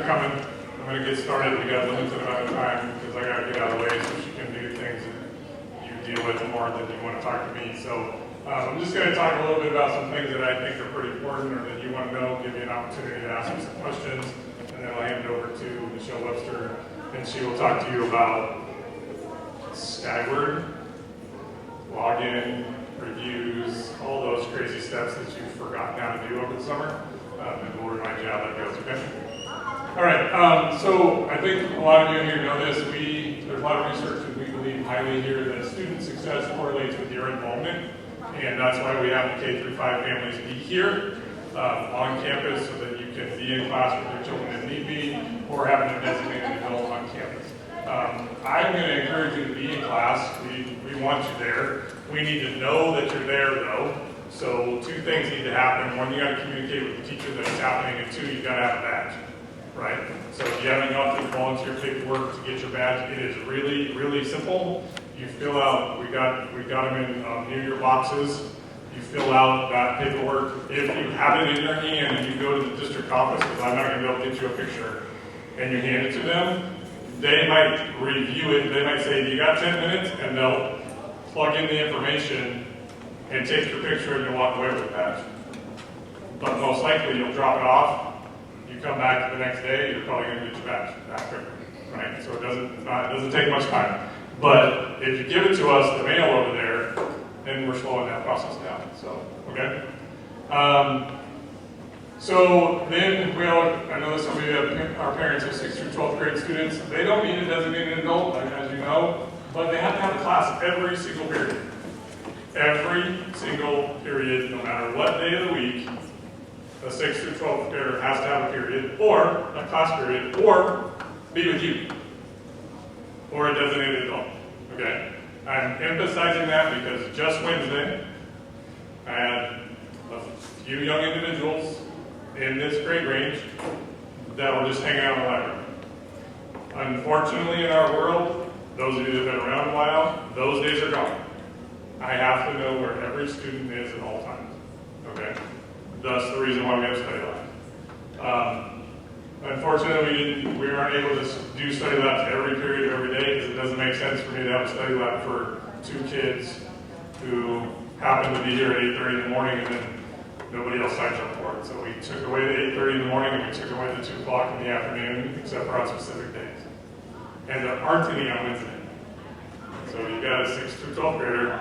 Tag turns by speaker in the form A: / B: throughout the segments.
A: coming. I'm going to get started. We got a limited amount of time because I got to get out of the way so she can do things that you deal with more than you want to talk to me. So I'm just going to talk a little bit about some things that I think are pretty important or that you want to know, give you an opportunity to ask me some questions, and then I'll hand it over to Michelle Webster, and she will talk to you about Skyward, login, reviews, all those crazy steps that you've forgotten how to do over the summer, and we'll remind you how that goes, okay? All right, so I think a lot of you here know this. There's a lot of research and we believe highly here that student success correlates with your involvement, and that's why we have the K through 5 families be here on campus so that you can be in class with your children if need be, or having a designated adult on campus. I'm going to encourage you to be in class. We want you there. We need to know that you're there, though. So 2 things need to happen. 1, you got to communicate with the teacher that it's happening, and 2, you got to have a badge, right? So if you haven't gone through the volunteer paperwork to get your badge, it is really, really simple. You fill out. We got them in near your boxes. You fill out that paperwork. If you have it in your hand and you go to the district office, because I'm not going to be able to get you a picture, and you hand it to them, they might review it. They might say, you got 10 minutes, and they'll plug in the information and take your picture and you'll walk away with the badge. But most likely you'll drop it off, you come back the next day, you're probably going to get your badge back quickly, right? So it doesn't take much time. But if you give it to us, the mail over there, then we're slowing that process down. So, okay? So then, I know that some of you have, our parents have 6th through 12th grade students. They don't need a designated adult, as you know, but they have to have a class every single period. Every single period, no matter what day of the week, a 6th through 12th grader has to have a period, or a class period, or be with you, or a designated adult, okay? I'm emphasizing that because just Wednesday, I had a few young individuals in this grade range that were just hanging out in the library. Unfortunately, in our world, those of you that have been around a while, those days are gone. I have to know where every student is at all times, okay? That's the reason why we have study lab. Unfortunately, we aren't able to do study labs every period of every day because it doesn't make sense for me to have a study lab for 2 kids who happen to be here at 8:30 in the morning and then nobody else signs up for it. So we took away the 8:30 in the morning and we took away the 2 o'clock in the afternoon, except for on specific days. And there aren't any on Wednesday. So you've got a 6th through 12th grader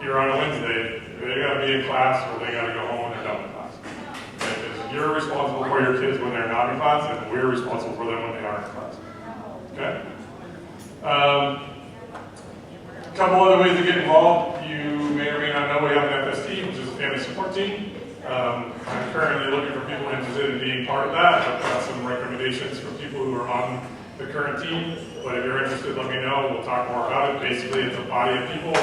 A: here on a Wednesday, they got to be in class or they got to go home when they're done with class. Okay? Because you're responsible for your kids when they're not in class, and we're responsible for them when they are in class. Okay? A couple other ways to get involved. You may or may not know we have an FST, which is a family support team. I'm currently looking for people interested in being part of that. I've got some recommendations for people who are on the current team, but if you're interested, let me know. We'll talk more about it. Basically, it's a body of people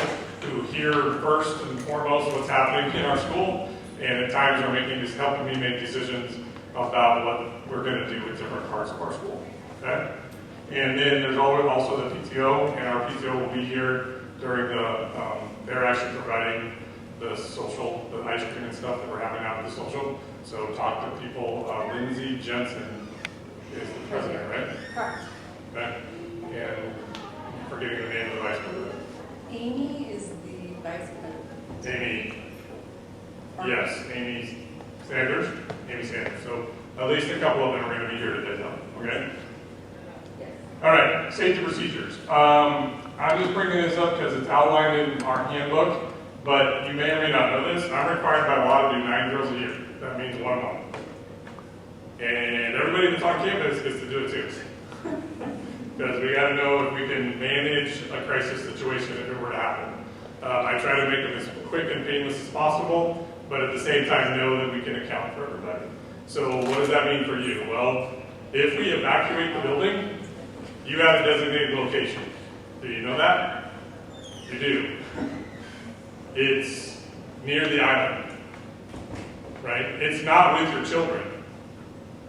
A: who hear first and foremost what's happening in our school, and at times are helping me make decisions about what we're going to do with different parts of our school. Okay? And then there's also the PTO, and our PTO will be here during they're actually providing the social, the ice cream and stuff that we're having out at the social. So talk to people. Lindsay Jensen is the president, right?
B: Correct.
A: Okay. And I'm forgetting the name of the vice president.
B: Amy is the vice president.
A: Amy. Yes, Amy Sanders. Amy Sanders. So at least a couple of them are going to be here today, though. Okay?
B: Yes.
A: All right, safety procedures. I'm just bringing this up because it's outlined in our handbook, but you may or may not know this. I'm required by law to do 9 drills a year. That means 1 a month. And everybody that's on campus gets to do it too. Because we got to know if we can manage a crisis situation if it were to happen. I try to make them as quick and painless as possible, but at the same time know that we can account for everybody. So what does that mean for you? Well, if we evacuate the building, you have a designated location. Do you know that? You do. It's near the island, right? It's not with your children.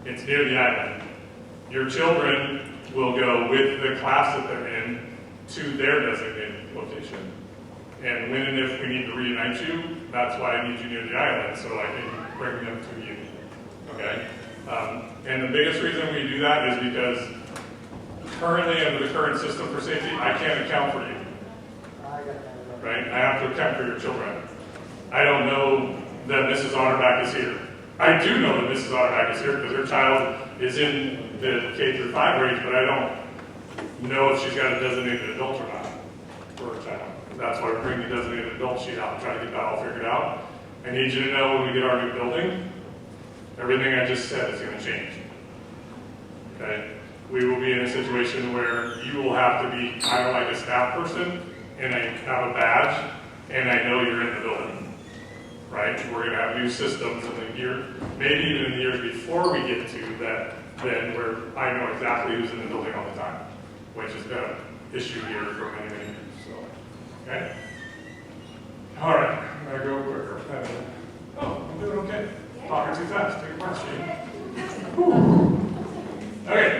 A: It's near the island. Your children will go with the class that they're in to their designated location. And when and if we need to reunite you, that's why I need you near the island, so I can bring them to you. Okay? And the biggest reason we do that is because currently under the current system for safety, I can't account for you. Right? I have to account for your children. I don't know that Mrs. Otterback is here. I do know that Mrs. Otterback is here because her child is in the K through 5 range, but I don't know if she's got a designated adult or not for her child. That's why we're bringing the designated adult sheet out and trying to get that all figured out. I need you to know when we get our new building, everything I just said is going to change. Okay? We will be in a situation where you will have to be kind of like a staff person and I have a badge and I know you're in the building. Right? We're going to have new systems in the year, maybe even in the years before we get to that, then where I know exactly who's in the building all the time, which has been an issue here for many, many years. So, okay? All right, I'm going to go quicker. Oh, I'm doing okay. Talking too fast. Take a breath, Shane. Okay,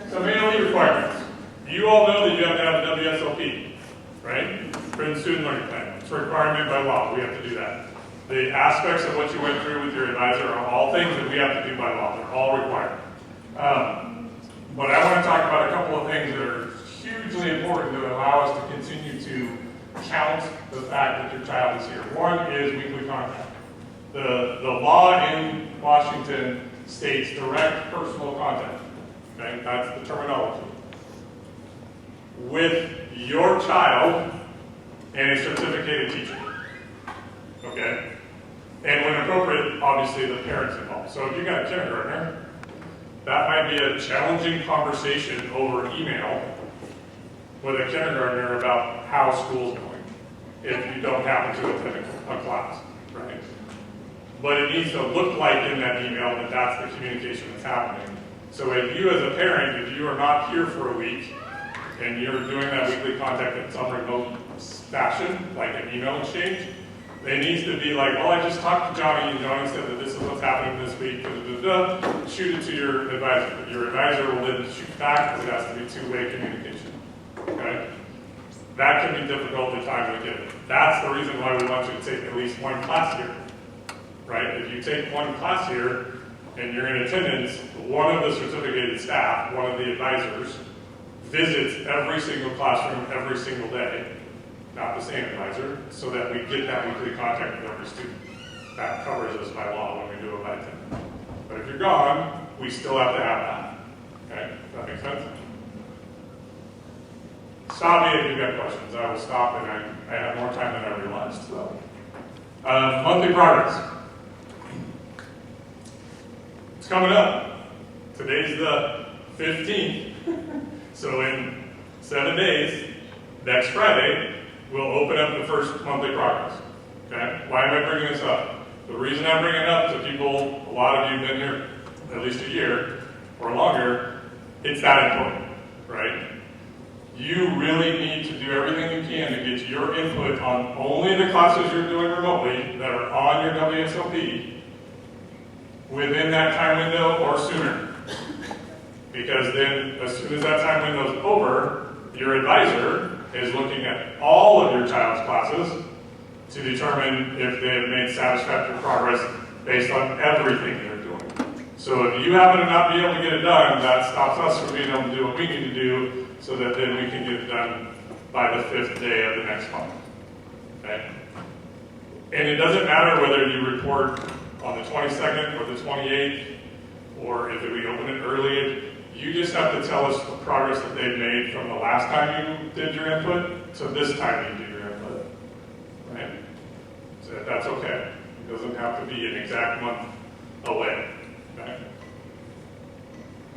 A: so manual leave requirements. You all know that you have to have a WSLP, right? Written Student Learning Plan. It's a requirement by law. We have to do that. The aspects of what you went through with your advisor are all things that we have to do by law. They're all required. But I want to talk about a couple of things that are hugely important that allow us to continue to count the fact that your child is here. One is weekly contact. The law in Washington states direct personal contact. Okay? That's the terminology. With your child and a certificated teacher. Okay? And when appropriate, obviously the parents involved. So if you got a kindergartner, that might be a challenging conversation over email with a kindergartner about how school's going, if you don't happen to attend a class, right? But it needs to look like in that email that that's the communication that's happening. So if you as a parent, if you are not here for a week, and you're doing that weekly contact in some remote fashion, like an email exchange, it needs to be like, oh, I just talked to Johnny, and Johnny said that this is what's happening this week, shoot it to your advisor. Your advisor will then shoot back, because it has to be two-way communication. Okay? That can be difficult at times to get. That's the reason why we want you to take at least one class here. Right? If you take one class here, and you're in attendance, one of the certificated staff, one of the advisors, visits every single classroom every single day, not the same advisor, so that we get that weekly contact with every student. That covers us by law when we do it by 10. But if you're gone, we still have to have that. Okay? Does that make sense? Stop me if you've got questions. I will stop, and I have more time than I realized. So, monthly progress. It's coming up. Today's the 15th. So in 7 days, next Friday, we'll open up the first monthly progress. Okay? Why am I bringing this up? The reason I'm bringing it up to people, a lot of you have been here at least a year or longer, it's that important, right? You really need to do everything you can to get your input on only the classes you're doing remotely that are on your WSLP within that time window or sooner. Because then, as soon as that time window is over, your advisor is looking at all of your child's classes to determine if they have made satisfactory progress based on everything they're doing. So if you happen to not be able to get it done, that stops us from being able to do what we need to do so that then we can get it done by the 5th day of the next month. Okay? And it doesn't matter whether you report on the 22nd or the 28th, or if we open it early. You just have to tell us the progress that they've made from the last time you did your input to this time you do your input. Right? So that's okay. It doesn't have to be an exact month away. Okay?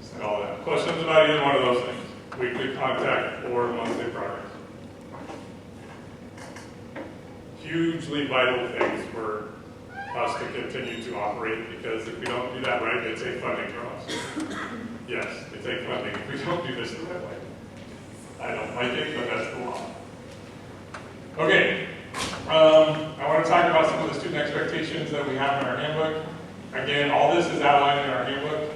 A: So all that. Questions about either one of those things? Weekly contact or monthly progress. Hugely vital things for us to continue to operate, because if we don't do that right, they take funding from us. Yes, they take funding if we don't do this the right way. I don't like it, but that's the law. Okay, I want to talk about some of the student expectations that we have in our handbook. Again, all this is outlined in our handbook.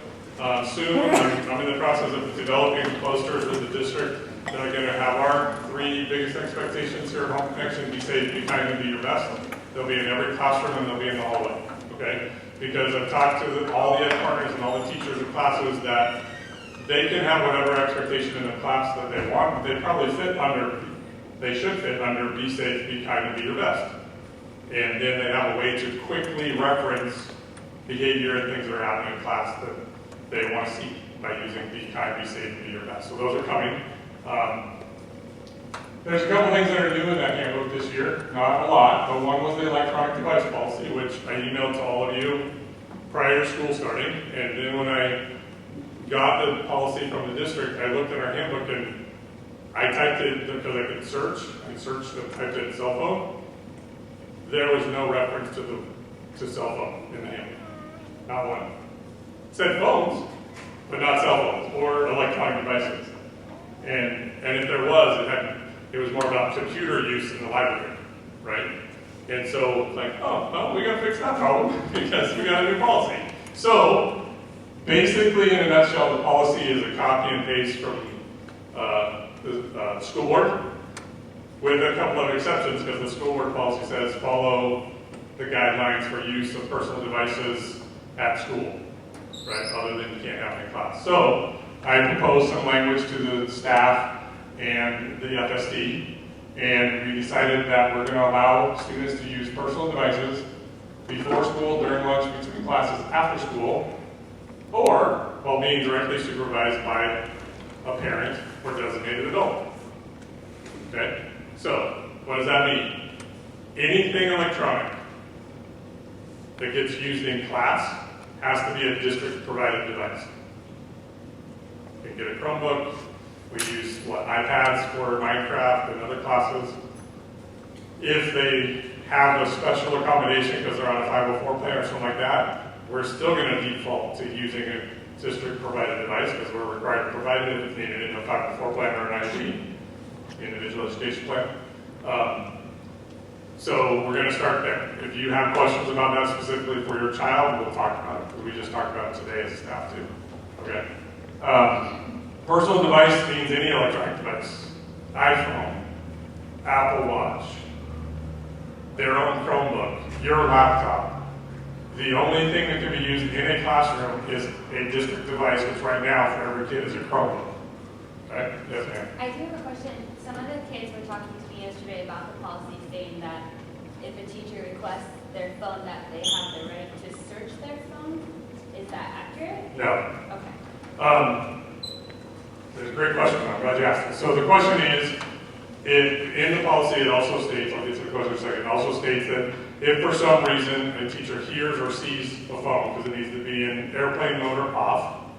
A: Soon, I'm in the process of developing posters with the district that are going to have our 3 biggest expectations here at Home Connection: be safe, be kind, and be your best. They'll be in every classroom and they'll be in the hallway. Okay? because I've talked to all the ed partners and all the teachers and classes that they can have whatever expectation in the class that they want, but they should fit under be safe, be kind, and be your best. And then they have a way to quickly reference behavior and things that are happening in class that they want to see by using be kind, be safe, and be your best. So those are coming. There's a couple things that are new in that handbook this year, not a lot, but one was the electronic device policy, which I emailed to all of you prior to school starting. And then when I got the policy from the district, I looked at our handbook and I typed it because I could search. I searched and typed in cell phone. There was no reference to cell phone in the handbook. Not one. It said phones, but not cell phones or electronic devices. And if there was, it was more about computer use in the library, right? And so, like, oh, well, we gotta fix that problem because we got a new policy. So, basically, in a nutshell, the policy is a copy and paste from the school board, with a couple of exceptions, because the school board policy says follow the guidelines for use of personal devices at school, right? Other than you can't have it in class. So, I proposed some language to the staff and the FSD, and we decided that we're going to allow students to use personal devices before school, during lunch, between classes, after school, or while being directly supervised by a parent or designated adult. Okay? So, what does that mean? Anything electronic that gets used in class has to be a district-provided device. You can get a Chromebook. We use iPads for Minecraft and other classes. If they have a special accommodation because they're on a 504 plan or something like that, we're still going to default to using a district-provided device because we're required to provide it if needed in a 504 plan or an IEP, individual education plan. So we're going to start there. If you have questions about that specifically for your child, we'll talk about it because we just talked about it today as a staff too. Okay. Personal device means any electronic device. iPhone, Apple Watch, their own Chromebook, your laptop. The only thing that can be used in a classroom is a district device, which right now for every kid is a Chromebook. Okay? Yes, ma'am.
C: I do have a question. Some of the kids were talking to me yesterday about the policy stating that if a teacher requests their phone, that they have the right to search their phone. Is that accurate?
A: No.
C: Okay.
A: There's a great question. I'm glad you asked it. So the question is, if in the policy it also states, I'll get to the question in a second, it also states that if for some reason a teacher hears or sees a phone, because it needs to be in airplane mode or off,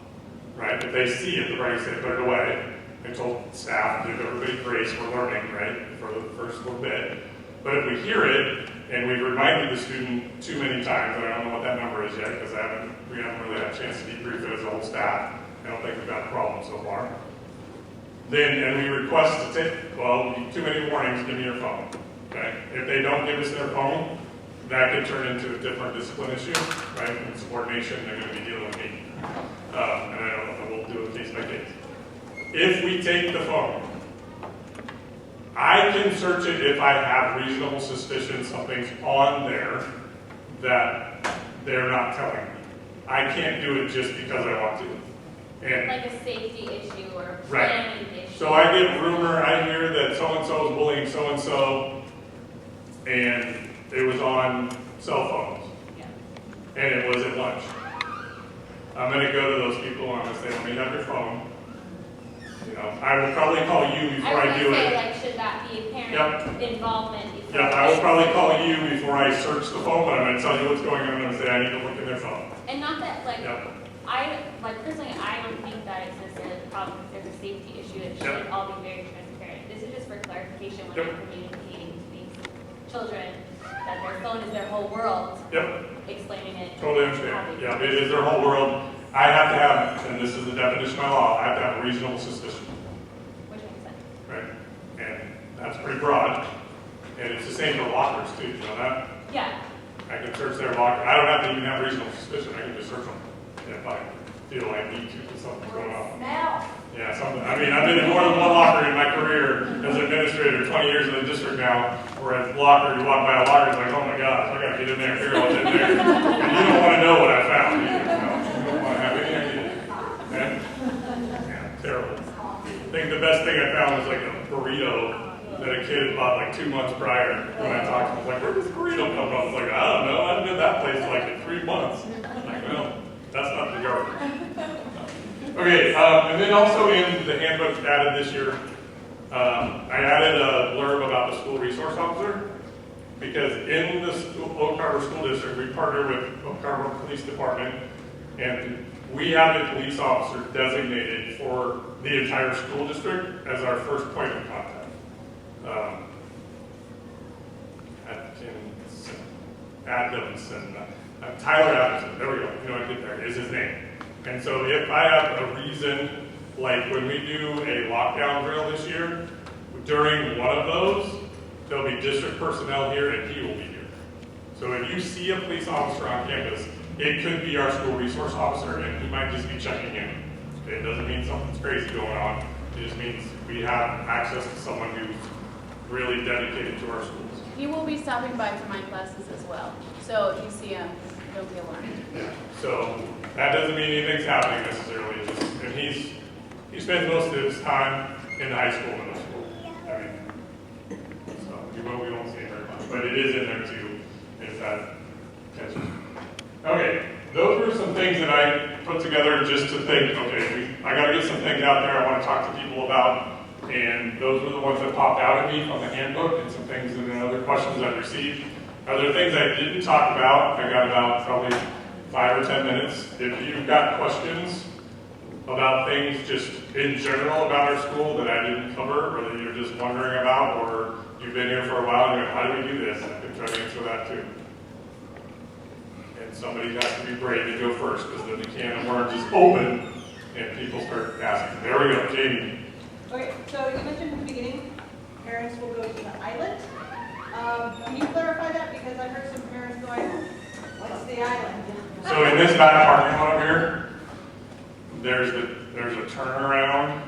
A: right? If they see it, they're going to say put it away. I told staff, give everybody grace, we're learning, right, for the first little bit. But if we hear it, and we've reminded the student too many times, and I don't know what that number is yet, because we haven't really had a chance to debrief it as a whole staff. I don't think we've got a problem so far. And we request to take, too many warnings, give me your phone. Okay? If they don't give us their phone, that could turn into a different discipline issue, right? And subordination, they're going to be dealing with me. And I don't know if we'll do it case by case. If we take the phone, I can search it if I have reasonable suspicion something's on there that they're not telling me. I can't do it just because I want to. And
C: like a safety issue or a
A: right.
C: planning issue.
A: So I get rumor, I hear that so-and-so is bullying so-and-so, and it was on cell phones,
C: Yeah.
A: and it was at lunch. I'm going to go to those people and I'm going to say, let me have your phone. You know, I will probably call you before I do it.
C: Like, should that be a parent involvement? Before
A: I will probably call you before I search the phone, but I'm going to tell you what's going on. I'm going to say I need to look in their phone.
C: And not that, like,
A: Yep.
C: Personally, I don't think that it's necessarily a problem if there's a safety issue. It should all be very transparent. This is just for clarification when I'm communicating to these children that their phone is their whole world. Explaining it.
A: Totally understand. Yeah, it is their whole world. I have to have, and this is the definition of my law, I have to have a reasonable suspicion.
C: Which makes sense.
A: Right? And that's pretty broad. And it's the same for lockers too, you know that?
C: Yeah.
A: I can search their locker. I don't have to even have reasonable suspicion. I can just search them if I feel I need to because something's going on.
C: Now.
A: Yeah, something. I mean, I've been in more than one locker in my career as an administrator, 20 years in the district now, where a locker, you walk by a locker, it's like, oh my gosh, I got to get in there and figure out what's in there. And you don't want to know best thing I found was like a burrito that a kid had bought like 2 months prior. When I talked to him, I was like, where does this burrito come from? I was like, I don't know, I haven't been to that place for like 3 months. I'm like, well, that's not the garbage. Okay, and then also in the handbook added this year, I added a blurb about the school resource officer, because in the Oak Harbor School District, we partner with Oak Harbor Police Department, and we have a police officer designated for the entire school district as our first point of contact. Tyler Adamson, there we go, you know what I did there, is his name. And so if I have a reason, like when we do a lockdown drill this year, during one of those, there'll be district personnel here and he will be here. So if you see a police officer on campus, it could be our school resource officer and he might just be checking in. It doesn't mean something's crazy going on. It just means we have access to someone who's really dedicated to our schools.
D: He will be stopping by to my classes as well. So if you see him, don't be alarmed.
A: Yeah. So that doesn't mean anything's happening necessarily. It's just, and he spends most of his time in high school and middle school. I mean, so we won't see it very much, but it is in there too. If that catches. Okay, those were some things that I put together just to think. Okay, I got to get some things out there I want to talk to people about, and those were the ones that popped out at me from the handbook, and some things and other questions I received. Are there things I didn't talk about? I got about probably 5 or 10 minutes. If you've got questions about things just in general about our school that I didn't cover, or that you're just wondering about, or you've been here for a while and you're like, how do we do this? I can try to answer that too. And somebody has to be brave to go first, because then the can of worms is open and people start asking. There we go, Jamie.
E: Okay, so you mentioned in the beginning, parents will go to the island. Can you clarify that? Because I've heard some parents going, what's the island?
A: So in this back parking lot here, there's a turnaround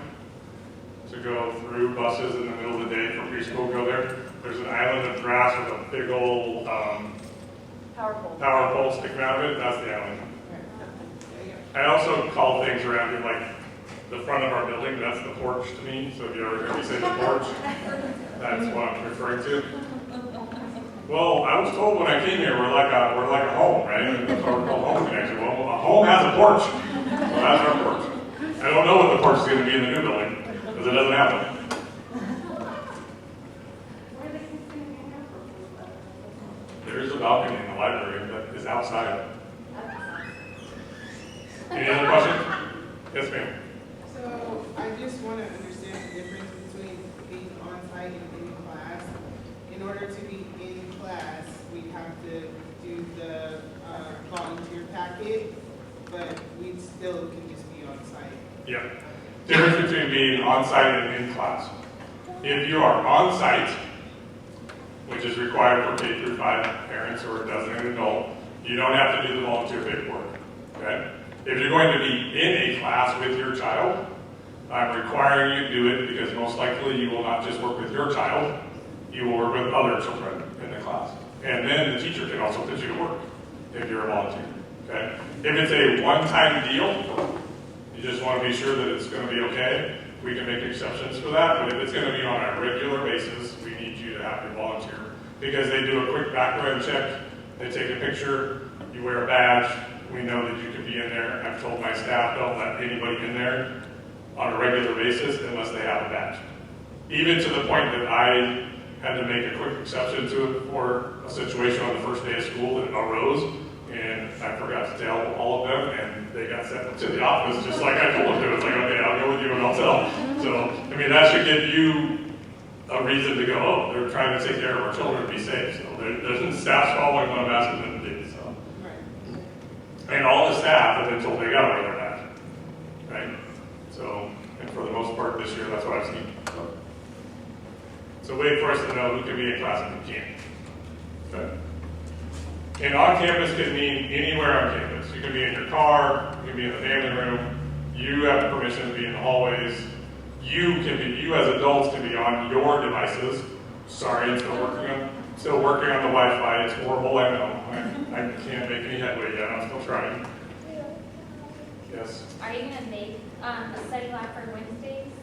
A: to go through. Buses in the middle of the day for preschool go there. There's an island of grass with a big old power pole sticking out of it. That's the island. I also call things around here like the front of our building. That's the porch to me. So if you ever hear me say the porch, that's what I'm referring to. Well, I was told when I came here we're like a home, right? And that's what we're called Home Connection. Well, a home has a porch. Well, that's our porch. I don't know what the porch is going to be in the new building because it doesn't have one. There's a balcony in the library that is outside. Any other questions? Yes, ma'am.
F: So I just want to understand the difference between being on-site and in class. In order to be in class, we have to do the volunteer packet, but we still can just be on-site.
A: Yeah. Difference between being on-site and in class. If you are on-site, which is required for K through 5 parents or a designated adult, you don't have to do the volunteer paperwork. Okay? If you're going to be in a class with your child, I'm requiring you to do it because most likely you will not just work with your child, you will work with other children in the class. And then the teacher can also put you to work if you're a volunteer. Okay? If it's a one-time deal, you just want to be sure that it's going to be okay, we can make exceptions for that. But if it's going to be on a regular basis, we need you to have to volunteer. Because they do a quick background check, they take a picture, you wear a badge, we know that you can be in there. I've told my staff, don't let anybody in there on a regular basis unless they have a badge. Even to the point that I had to make a quick exception to it for a situation on the first day of school that arose, and I forgot to tell all of them, and they got sent to the office just like I told them to. It's like, okay, I'll go with you and I'll tell. So, I mean, that should give you a reason to go, oh, they're trying to take care of our children and be safe. So there's staff's following what I'm asking them to do. So.
F: Right.
A: And all the staff have been told they got to wear their badge. Right? So, and for the most part this year, that's what I've seen. So, it's a way for us to know who can be in class and who can't. Okay? And on campus can mean anywhere on campus. You can be in your car, you can be in the family room, you have permission to be in the hallways. You as adults can be on your devices. Sorry, it's still working on the Wi-Fi. It's horrible, I know. I can't make any headway yet. I'm still trying. Yes.
C: Are you going to make a study lab for Wednesdays?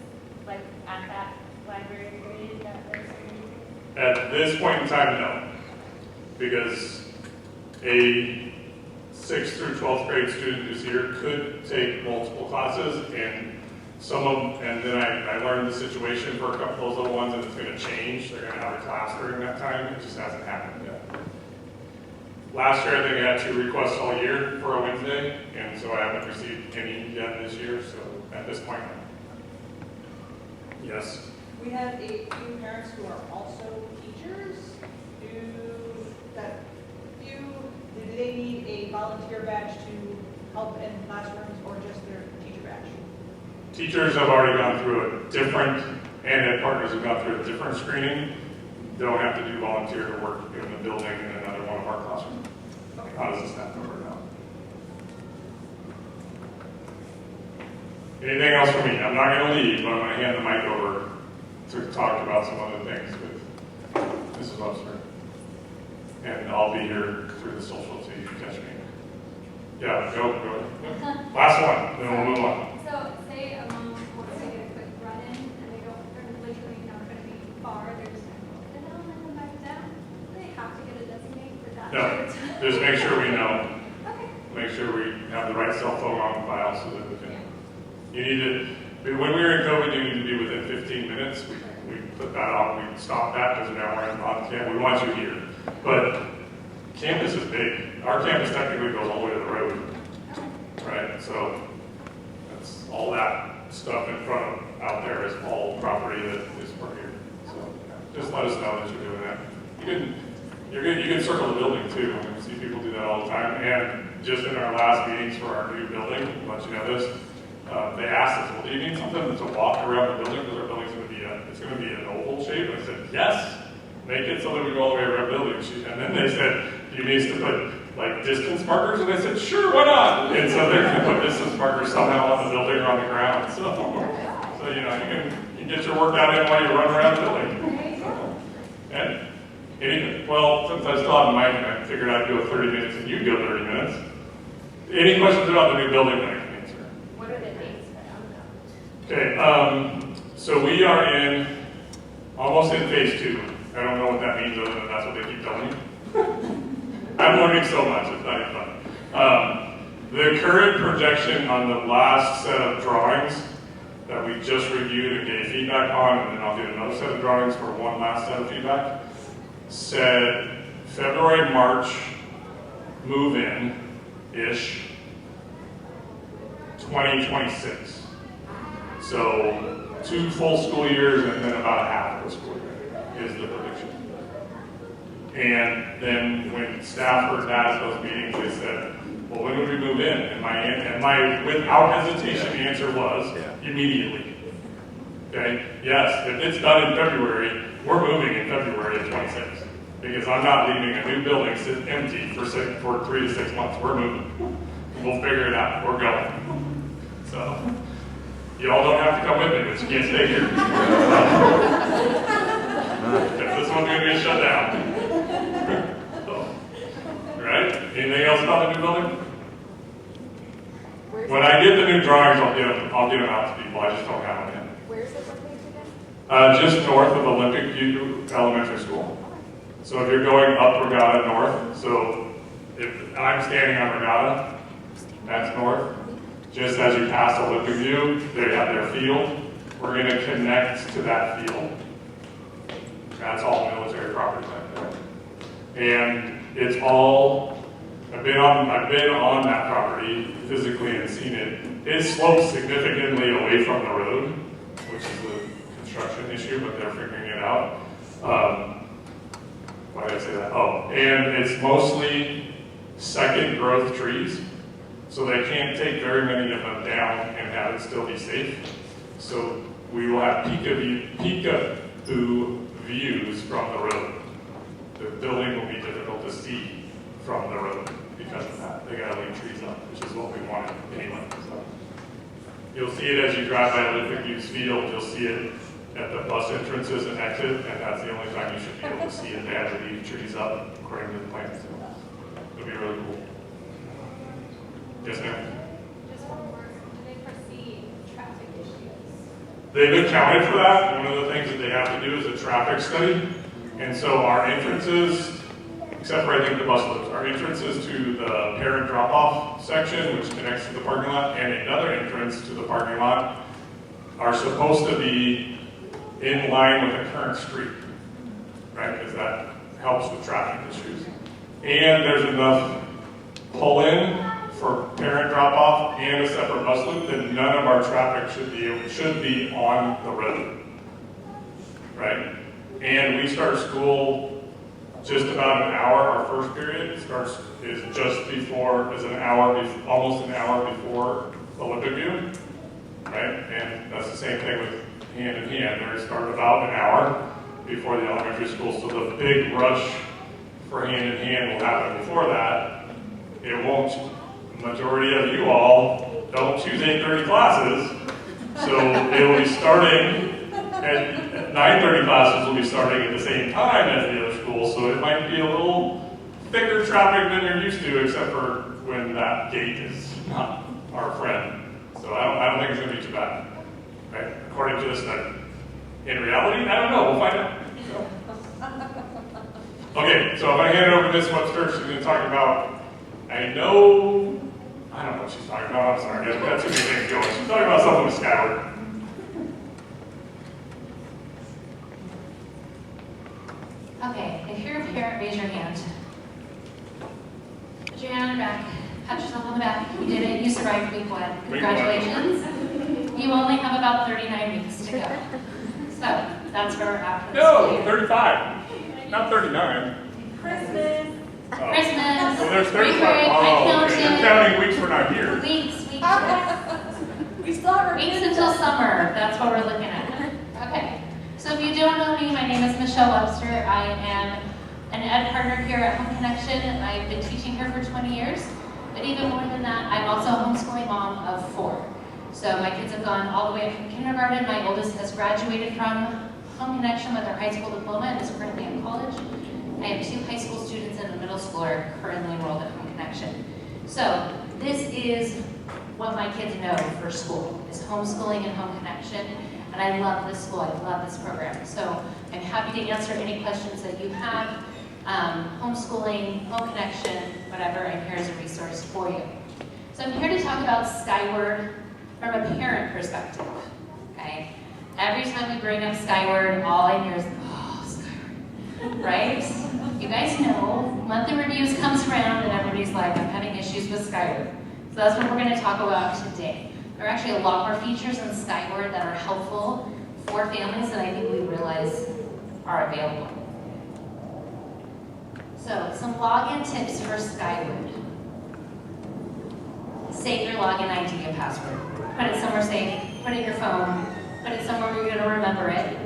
C: like at that library grade that they're starting?
A: At this point in time, no. Because a 6th through 12th grade student who's here could take multiple classes, and some of them, and then I learned the situation for a couple of those little ones, and it's going to change. They're going to have a class during that time. It just hasn't happened yet. Last year, I think I had 2 requests all year for a Wednesday, and so I haven't received any yet this year, so at this point, yes.
E: We have a few parents who are also teachers. Do they need a volunteer badge to help in classrooms or just their teacher badge?
A: Teachers have already gone through a different, and ed partners have gone through a different screening. They don't have to do volunteer to work in the building in another one of our classrooms. How does the staff member know? Anything else for me? I'm not going to leave, but I'm going to hand the mic over to talk about some other things with Mrs. Webster. And I'll be here through the social so you can catch me. Yeah, go ahead. Last one, then we'll move on.
G: So say a mom wants to get a quick run in and they're literally not going to be far, they're just going to go, and then I'll come back down. Do they have to get a designate for that?
A: No, just make sure we know.
G: Okay.
A: Make sure we have the right cell phone on file so that we can. You need to, when we were in COVID, you need to be within 15 minutes. We put that on, we stopped that because now we're on campus. We want you here. But campus is big. Our campus technically goes all the way to the road, right? So that's all that stuff in front of out there is all property that is for here. So yeah, just let us know that you're doing that. You can circle the building too. I see people do that all the time. And just in our last meetings for our new building, I'll let you know this. They asked us, well, do you need something to walk around the building because our building's going to be it's going to be an oval shape? And I said, yes. Make it so that we go all the way around the building. And then they said, do you need us to put like distance markers? And I said, sure, why not? And so they're going to put distance markers somehow on the building or on the ground. So you know, you can get your workout in while you run around the building. So, and anything. Well, since I still have a mic, I figured I'd go 30 minutes and you'd go 30 minutes. Any questions about the new building that I can answer?
C: What are the dates for them?
A: Okay, so we are almost in phase 2. I don't know what that means other than that's what they keep telling me. I'm learning so much, it's not even fun. The current projection on the last set of drawings that we just reviewed and gave feedback on, and then I'll do another set of drawings for one last set of feedback, said February, March, move-in-ish, 2026. So 2 full school years and then about a half of a school year is the prediction. And then when staff heard that at those meetings, they said, well, when would we move in? And my without hesitation, answer was immediately. Okay? Yes, if it's done in February, we're moving in February of 26. Because I'm not leaving a new building sit empty for 3 to 6 months. We're moving. We'll figure it out. We're going. So, you all don't have to come with me, but you can't stay here. This one's going to get shut down. So, right? Anything else about the new building? When I get the new drawings, I'll get them out to people. I just don't have them yet.
G: Where's it located again?
A: Just north of Olympic View Elementary School. So if you're going up Regatta north, so if I'm standing on Regatta, that's north. Just as you pass Olympic View, they have their field. We're going to connect to that field. That's all military property back there. And it's all, I've been on that property physically and seen it. It slopes significantly away from the road, which is a construction issue, but they're figuring it out. Why did I say that? Oh, and it's mostly second growth trees, so they can't take very many of them down and have it still be safe. So we will have peekaboo views from the road. The building will be difficult to see from the road because of that. They gotta leave trees up, which is what we wanted anyway. So you'll see it as you drive by Olympic View's field. You'll see it at the bus entrances and exit, and that's the only time you should be able to see it. They have to leave trees up according to the plans. So it'll be really cool. Yes, ma'am?
G: Just one more. Do they foresee traffic issues
A: They've accounted for that. One of the things that they have to do is a traffic study. And so our entrances, except for I think the bus loops, our entrances to the parent drop-off section, which connects to the parking lot, and another entrance to the parking lot, are supposed to be in line with the current street, right? Because that helps with traffic issues. And there's enough pull-in for parent drop-off and a separate bus loop that none of our traffic should be on the road, right? And we start school just about an hour. Our first period is almost an hour before Olympic View, right? And that's the same thing with hand in hand. They start about an hour before the elementary school, so the big rush for hand in hand will happen before that. It won't. The majority of you all don't choose 8:30 classes, so they will be starting at 9:30 classes will be starting at the same time as the other schools, so it might be a little thicker traffic than you're used to, except for when that gate is not our friend. So I don't think it's going to be too bad, right? According to this study. In reality, I don't know. We'll find out. Okay, so I'm going to hand it over to Ms. Webster. She's going to talk about, I don't know what she's talking about. I'm sorry. I've got too many things going. She's talking about something with Skyward.
H: Okay, if you're a parent, raise your hand. Put your hand on your back. Pat yourself on the back. You did it. You survived week 1. Congratulations. You only have about 39 weeks to go. So that's where we're at for this school
A: No,
H: year.
A: 35. Not 39.
B: Christmas.
A: Oh.
H: Christmas.
A: So there's 35.
H: spring break,
A: Oh,
H: I
A: okay. You're
H: counted.
A: counting weeks we're not here.
H: Weeks.
B: We still have our
H: Weeks
B: kids.
H: until summer. That's what we're looking at. Okay. So if you don't know me, my name is Michelle Webster. I am an ed partner here at Home Connection. I've been teaching here for 20 years. But even more than that, I'm also a homeschooling mom of 4. So my kids have gone all the way up from kindergarten. My oldest has graduated from Home Connection with her high school diploma and is currently in college. I have 2 high school students and a middle schooler currently enrolled at Home Connection. So this is what my kids know for school, is homeschooling and Home Connection. And I love this school, I love this program. So I'm happy to answer any questions that you have. Homeschooling, Home Connection, whatever, I'm here as a resource for you. So I'm here to talk about Skyward from a parent perspective, okay? Every time we bring up Skyward, all I hear is, oh, Skyward, right? You guys know, monthly reviews comes around and everybody's like, I'm having issues with Skyward. So that's what we're gonna talk about today. There are actually a lot more features in Skyward that are helpful for families that I think we realize are available. So some login tips for Skyward. Save your login ID and password. Put it somewhere safe, put it in your phone, put it somewhere where you're gonna remember it.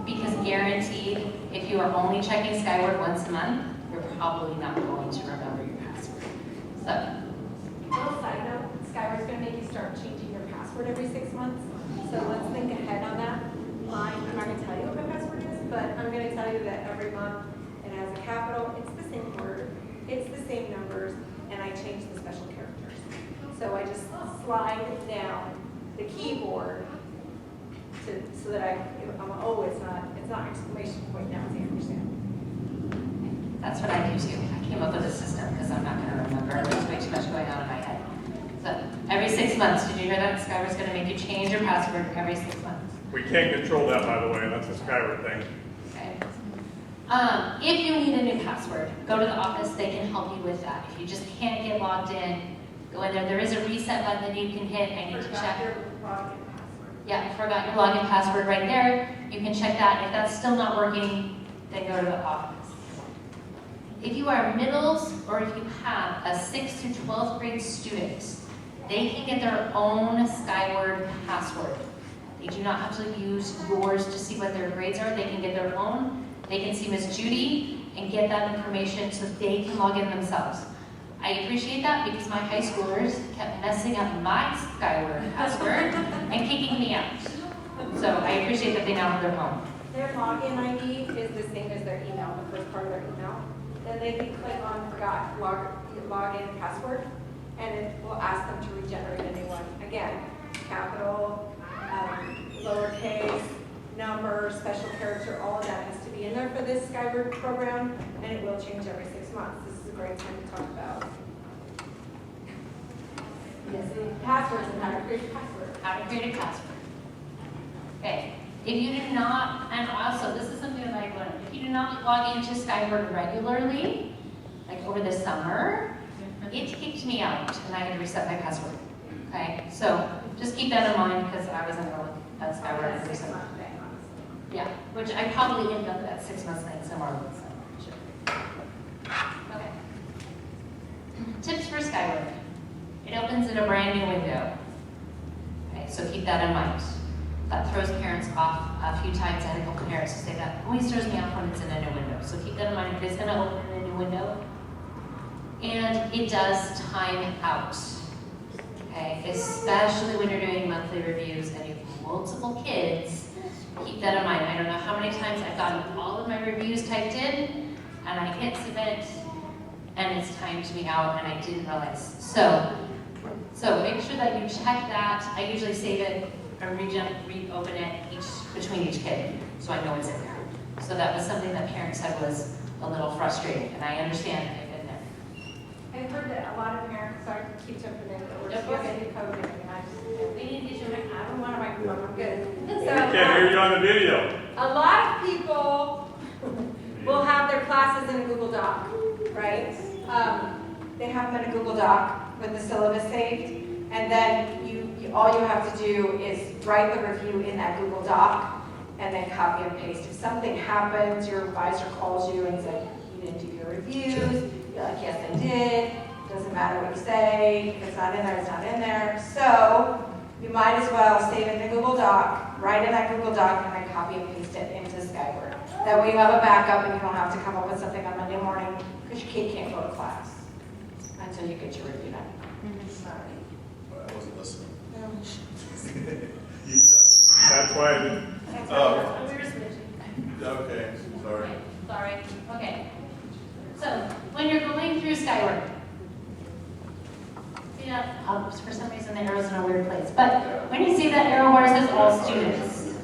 H: Because guaranteed, if you are only checking Skyward once a month, you're probably not going to remember your password. So,
G: Little side note, Skyward's gonna make you start changing your password every 6 months. So let's think ahead on that. I'm not gonna tell you what my password is, but I'm gonna tell you that every month it has a capital, it's the same word, it's the same numbers, and I change the special characters. So I just slide down the keyboard so that it's not exclamation point now, it's ampersand.
H: that's what I do too. I came up with a system because I'm not gonna remember. There's way too much going on in my head. So, every 6 months, did you hear that? Skyward's gonna make you change your password every 6 months.
A: We can't control that, by the way. That's a Skyward thing.
H: Okay. If you need a new password, go to the office, they can help you with that. If you just can't get logged in, go in there. There is a reset button that you can hit. I need to check. Yeah, forgot your login password right there. You can check that. If that's still not working, then go to the office. If you are middles or if you have a 6th through 12th grade student, they can get their own Skyward password. They do not have to use yours to see what their grades are. They can get their own. They can see Miss Judy and get that information so they can log in themselves. I appreciate that because my high schoolers kept messing up my Skyward password and kicking me out. So I appreciate that they now have their own.
G: Their login ID is the same as their email, the first part of their email. Then they can click on forgot login password, and it will ask them to regenerate a new one. Again, capital, lowercase, number, special character, all of that has to be in there for this Skyward program, and it will change every 6 months. This is a great time to talk about. Yes, the passwords and how to create a password.
H: How to create a password. Okay, if you do not, and also this is something that I learned, if you do not log into Skyward regularly, like over the summer, it kicked me out and I had to reset my password. Okay, so just keep that in mind because I wasn't going to look at Skyward every summer. Yeah, which I probably ended up at that 6 months thing somewhere else. Sure. Okay. Tips for Skyward. It opens in a brand new window. Okay, so keep that in mind. That throws parents off a few times. I had a couple parents who say that always throws me off when it's in a new window. So keep that in mind. It is going to open in a new window. And it does time out. Okay, especially when you're doing monthly reviews and you have multiple kids. Keep that in mind. I don't know how many times I've gotten all of my reviews typed in and I hit submit and it's timed me out and I didn't realize. So make sure that you check that. I usually save it and reopen it between each kid so I know it's in there. So that was something that parents said was a little frustrating and I understand I've been there.
G: I've heard that a lot of parents are keep jumping in, but we're just getting COVID, and we need to get you. I don't want to microphone. I'm good.
A: We can't hear you on the video.
G: A lot of people will have their classes in a Google Doc, right? They have them in a Google Doc with the syllabus saved, and then all you have to do is write the review in that Google Doc, and then copy and paste. If something happens, your advisor calls you and says, you didn't do your reviews, you're like, yes, I did. Doesn't matter what you say. If it's not in there, it's not in there. So you might as well save it in the Google Doc, write in that Google Doc, and then copy and paste it into Skyward. That way you have a backup and you don't have to come up with something on Monday morning because your kid can't go to class until you get your review done.
I: I wasn't listening.
A: That's why I didn't.
I: Oh.
H: We were switching.
I: Okay, sorry.
H: Sorry. Okay. So when you're going through Skyward, yeah, for some reason the arrow's in a weird place. But when you see that arrow bar says all students,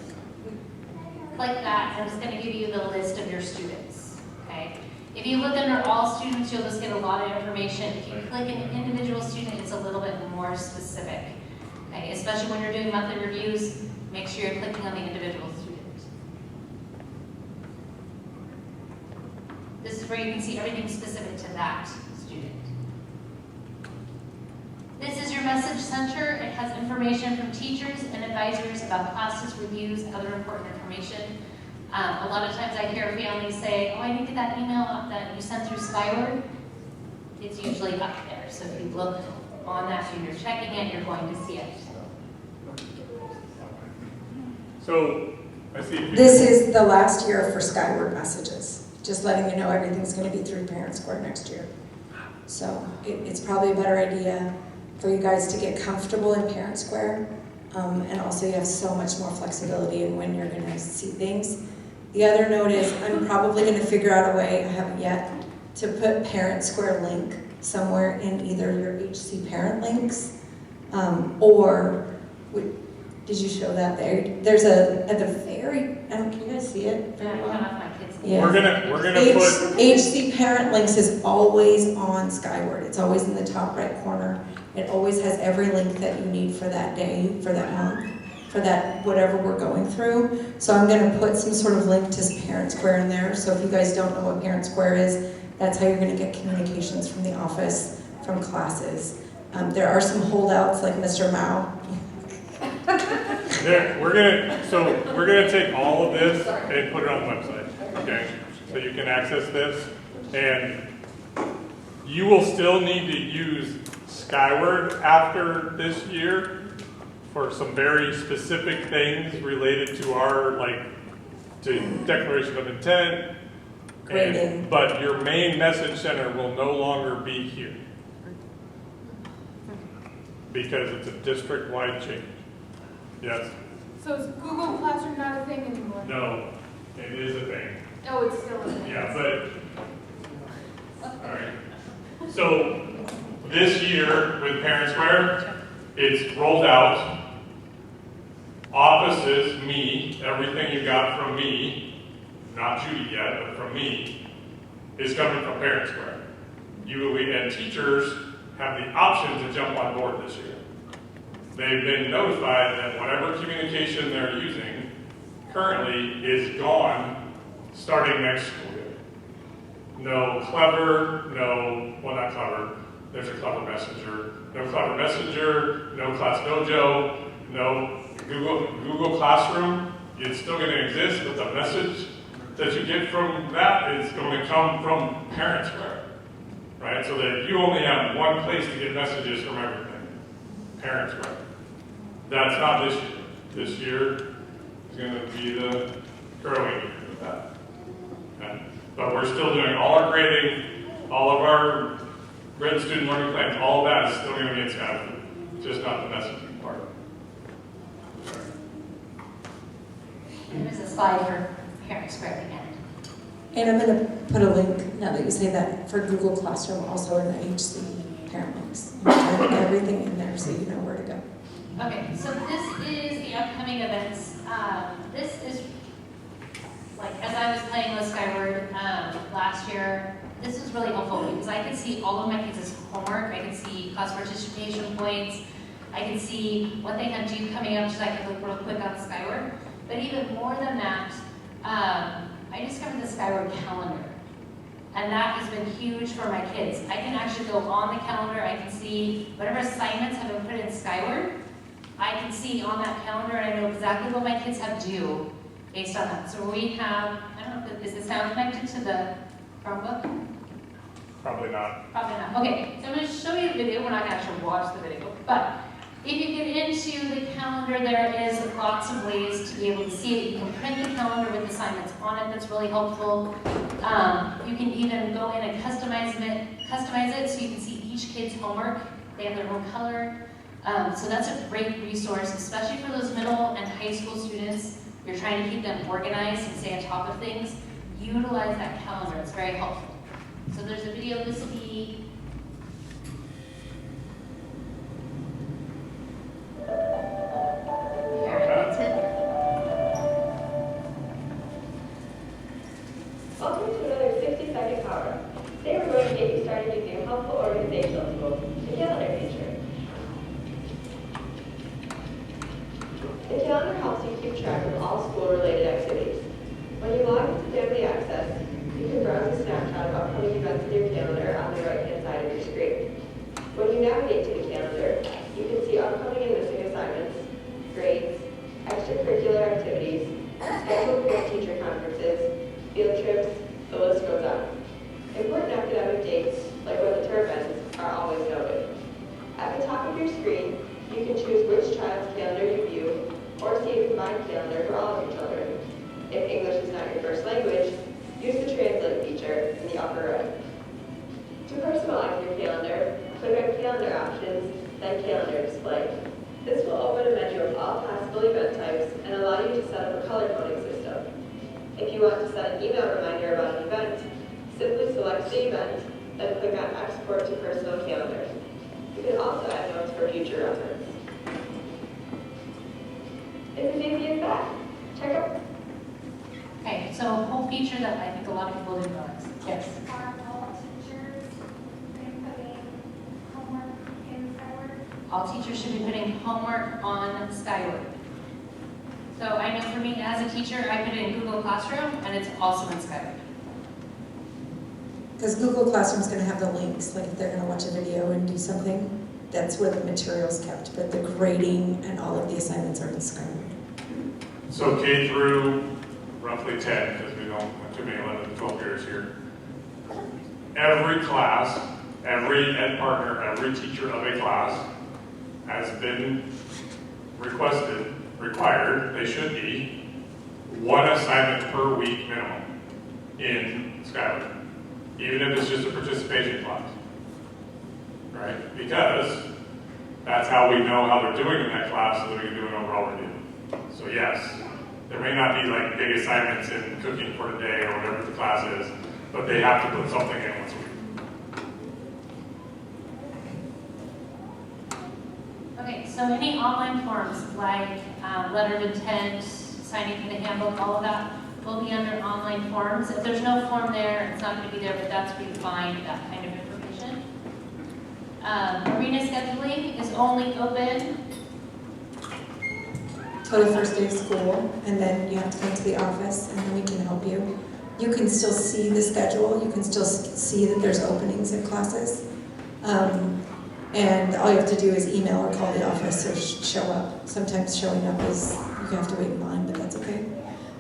H: click that and it's going to give you the list of your students. Okay. If you look under all students, you'll just get a lot of information. If you click an individual student, it's a little bit more specific. Okay. Especially when you're doing monthly reviews, make sure you're clicking on the individual student. This is where you can see everything specific to that student. This is your message center. It has information from teachers and advisors about classes, reviews, other important information. A lot of times I hear families say, oh, I didn't get that email that you sent through Skyward. It's usually up there. So if you look on that and you're checking it, you're going to see it.
A: So I see.
J: This is the last year for Skyward messages. Just letting you know everything's going to be through Parent Square next year. So it's probably a better idea for you guys to get comfortable in Parent Square. And also you have so much more flexibility in when you're going to see things. The other note is I'm probably going to figure out a way, I haven't yet, to put Parent Square link somewhere in either your HC Parent links did you show that there? There's at the very, can you guys see it?
H: I don't have my kids.
J: Yeah.
A: We're gonna put
J: HC Parent Links is always on Skyward. It's always in the top right corner. It always has every link that you need for that day, for that month, for that whatever we're going through. So I'm going to put some sort of link to Parent Square in there. So if you guys don't know what Parent Square is, that's how you're going to get communications from the office, from classes. There are some holdouts like Mr. Mao.
A: we're gonna take all of this and put it on the website, okay? So you can access this, and you will still need to use Skyward after this year for some very specific things related to our, to declaration of intent. But your main message center will no longer be here because it's a district-wide change. Yes?
D: So is Google Classroom not a thing anymore?
A: No, it is a thing.
D: Oh, it's still a thing.
A: Yeah, but, all right. So this year with Parent Square, it's rolled out. Offices, me, everything you got from me, not Judy yet, but from me, is coming from Parent Square. And teachers have the option to jump on board this year. They've been notified that whatever communication they're using currently is gone starting next school year. No Clever, not Clever, there's a Clever Messenger. No Clever Messenger, no Class Dojo, no Google Classroom. It's still going to exist, but the message that you get from that is going to come from Parent Square, right? So that you only have one place to get messages from everything, Parent Square. That's not this year. This year is going to be the growing year with that. Okay? But we're still doing all our grading, all of our grid student learning plans, all of that is still going to be in Skype, just not the messaging part.
H: There's a slide for Parent Square at the end.
J: And I'm going to put a link, now that you say that, for Google Classroom also in the HC parent links. Put everything in there so you know where to go.
H: Okay, so this is the upcoming events. This is, like, as I was playing with Skyward last year, this was really helpful because I could see all of my kids' homework. I could see class participation points. I could see what they had due coming up, so I could look real quick on Skyward. But even more than that, I discovered the Skyward calendar. And that has been huge for my kids. I can actually go on the calendar, I can see whatever assignments have been put in Skyward, I can see on that calendar and I know exactly what my kids have due based on that. So we have, I don't know, is the sound connected to the Chromebook?
A: Probably not.
H: Probably not. Okay, so I'm going to show you the video. We're not going to actually watch the video. But if you get into the calendar, there is lots of ways to be able to see it. You can print the calendar with assignments on it. That's really helpful. You can even go in and customize it so you can see each kid's homework. They have their own color. So that's a great resource, especially for those middle and high school students. You're trying to keep them organized and stay on top of things. Utilize that calendar. It's very helpful. So there's a video. This will be
K: Welcome to another 60-second power. Today we're going to get you started using a helpful organizational tool, the calendar feature. The calendar helps you keep track of all school-related activities. When you log into Family Access, you can browse a snapshot of upcoming events in your calendar on the right-hand side of your screen. When you navigate to the calendar, you can see upcoming and missing assignments, grades, extracurricular activities, scheduled parent-teacher conferences, field trips, the list goes on. Important academic dates, like when the term ends, are always noted. At the top of your screen, you can choose which child's calendar you view, or see a combined calendar for all of your children. If English is not your first language, use the Translate feature in the upper right. To personalize your calendar, click on Calendar Options, then Calendar Display. This will open a menu of all possible event types and allow you to set up a color coding system. If you want to set an email reminder about an event, simply select the event, then click on Export to Personal Calendar. You can also add notes for future reference. It's as easy as that. Check out.
H: okay. So a whole feature that I think a lot of people didn't realize. Yes.
L: Are all teachers putting homework in Skyward?
H: All teachers should be putting homework on Skyward. So I know for me as a teacher, I put it in Google Classroom, and it's also in Skyward.
J: Because Google Classroom's going to have the links, like if they're going to watch a video and do something, that's where the material's kept. But the grading and all of the assignments are in Skyward.
A: So K through roughly 10, because we don't have too many 11 to 12 years here. Every class, every ed partner, every teacher of a class has been required, they should be, one assignment per week minimum in Skyward, even if it's just a participation class, right? Because that's how we know how they're doing in that class so that we can do an overall review. So yes, there may not be like big assignments in cooking for the day or whatever the class is, but they have to put something in once a week.
H: Okay, so any online forms like letter of intent, signing for the handbook, all of that will be under online forms. If there's no form there, it's not going to be there, but that's where you find that kind of information. Arena scheduling is only open
J: Till the first day of school, and then you have to come to the office, and then we can help you. You can still see the schedule, you can still see that there's openings in classes. And all you have to do is email or call the office or show up. Sometimes showing up is, you have to wait in line, but that's okay.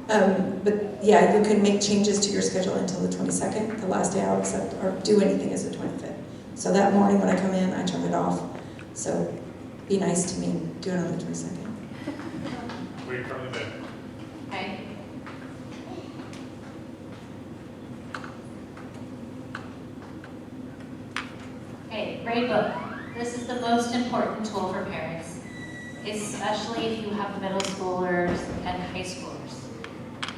J: But yeah, you can make changes to your schedule until the 22nd. The last day I'll accept or do anything is the 25th. So that morning when I come in, I turn it off. So be nice to me and do it on the 22nd.
A: Wait from the bed.
H: Okay. Okay, gradebook. This is the most important tool for parents, especially if you have middle schoolers and high schoolers.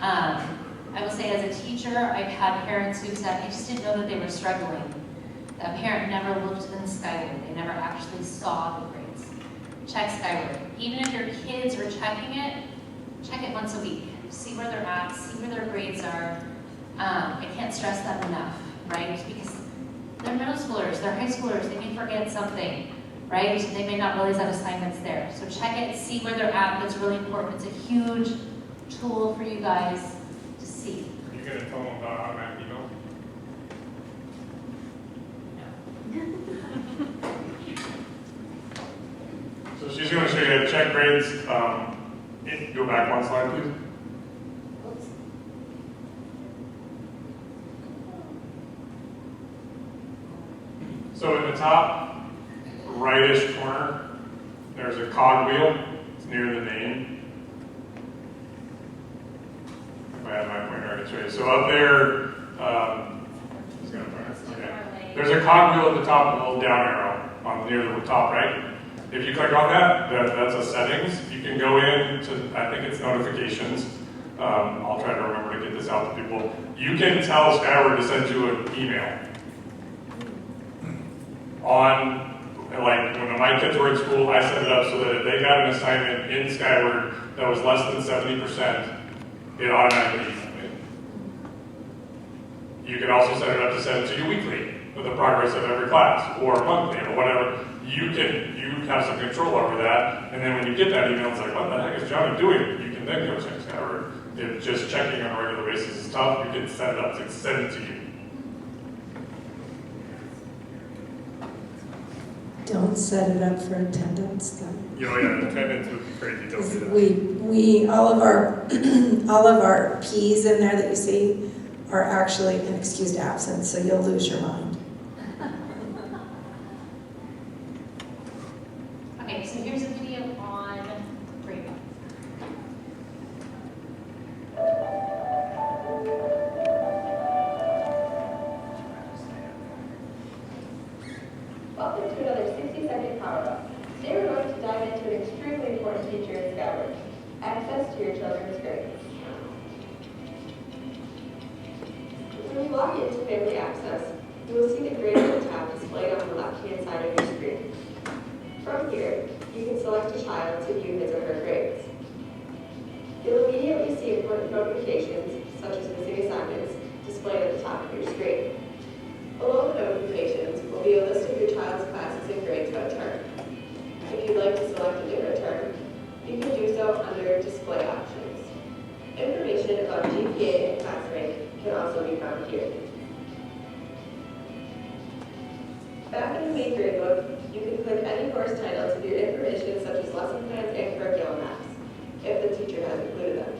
H: I will say as a teacher, I've had parents who said, I just didn't know that they were struggling. That parent never looked in Skyward. They never actually saw the grades. Check Skyward. Even if your kids are checking it, check it once a week. See where they're at, see where their grades are. I can't stress that enough, right? Because they're middle schoolers, they're high schoolers, they may forget something, right? They may not realize that assignment's there. So check it, see where they're at, that's really important. It's a huge tool for you guys to see.
A: Are you gonna tell them about automatic email? So she's gonna show you how to check grades. Go back one slide, please. So in the top rightish corner, there's a cog wheel. It's near the name. If I have my pointer, I can show you. So up there, just gonna point it. Okay. There's a cog wheel at the top with a little down arrow on near the top right. If you click on that's a settings. You can go in to, I think it's notifications. I'll try to remember to get this out to people. You can tell Skyward to send you an email. Like when my kids were in school, I set it up so that if they got an assignment in Skyward that was less than 70%, it automatically emailed me. You can also set it up to send it to you weekly with the progress of every class, or monthly, or whatever. You have some control over that, and then when you get that email, it's like, what the heck is Johnny doing? You can then go check Skyward. If just checking on a regular basis is tough, you can set it up to send it to you.
J: Don't set it up for attendance though.
A: Yeah, attendance would be crazy. Don't do that.
J: We all of our P's in there that you see are actually an excused absence, so you'll lose your mind.
H: Okay, so here's a video on gradebook.
K: Welcome to another 60-second power up. Today we're going to dive into an extremely important feature in Skyward: access to your children's grades. When you log into Family Access, you will see the Grades tab displayed on the left-hand side of your screen. From here, you can select a child to view his or her grades. You'll immediately see important notifications, such as missing assignments, displayed at the top of your screen. Below the notifications will be a list of your child's classes and grades by term. If you'd like to select a different term, you can do so under Display Options. Information about GPA and class rank can also be found here. Back in the main gradebook, you can click any course title to view information such as lesson plans and curriculum maps, if the teacher has included them.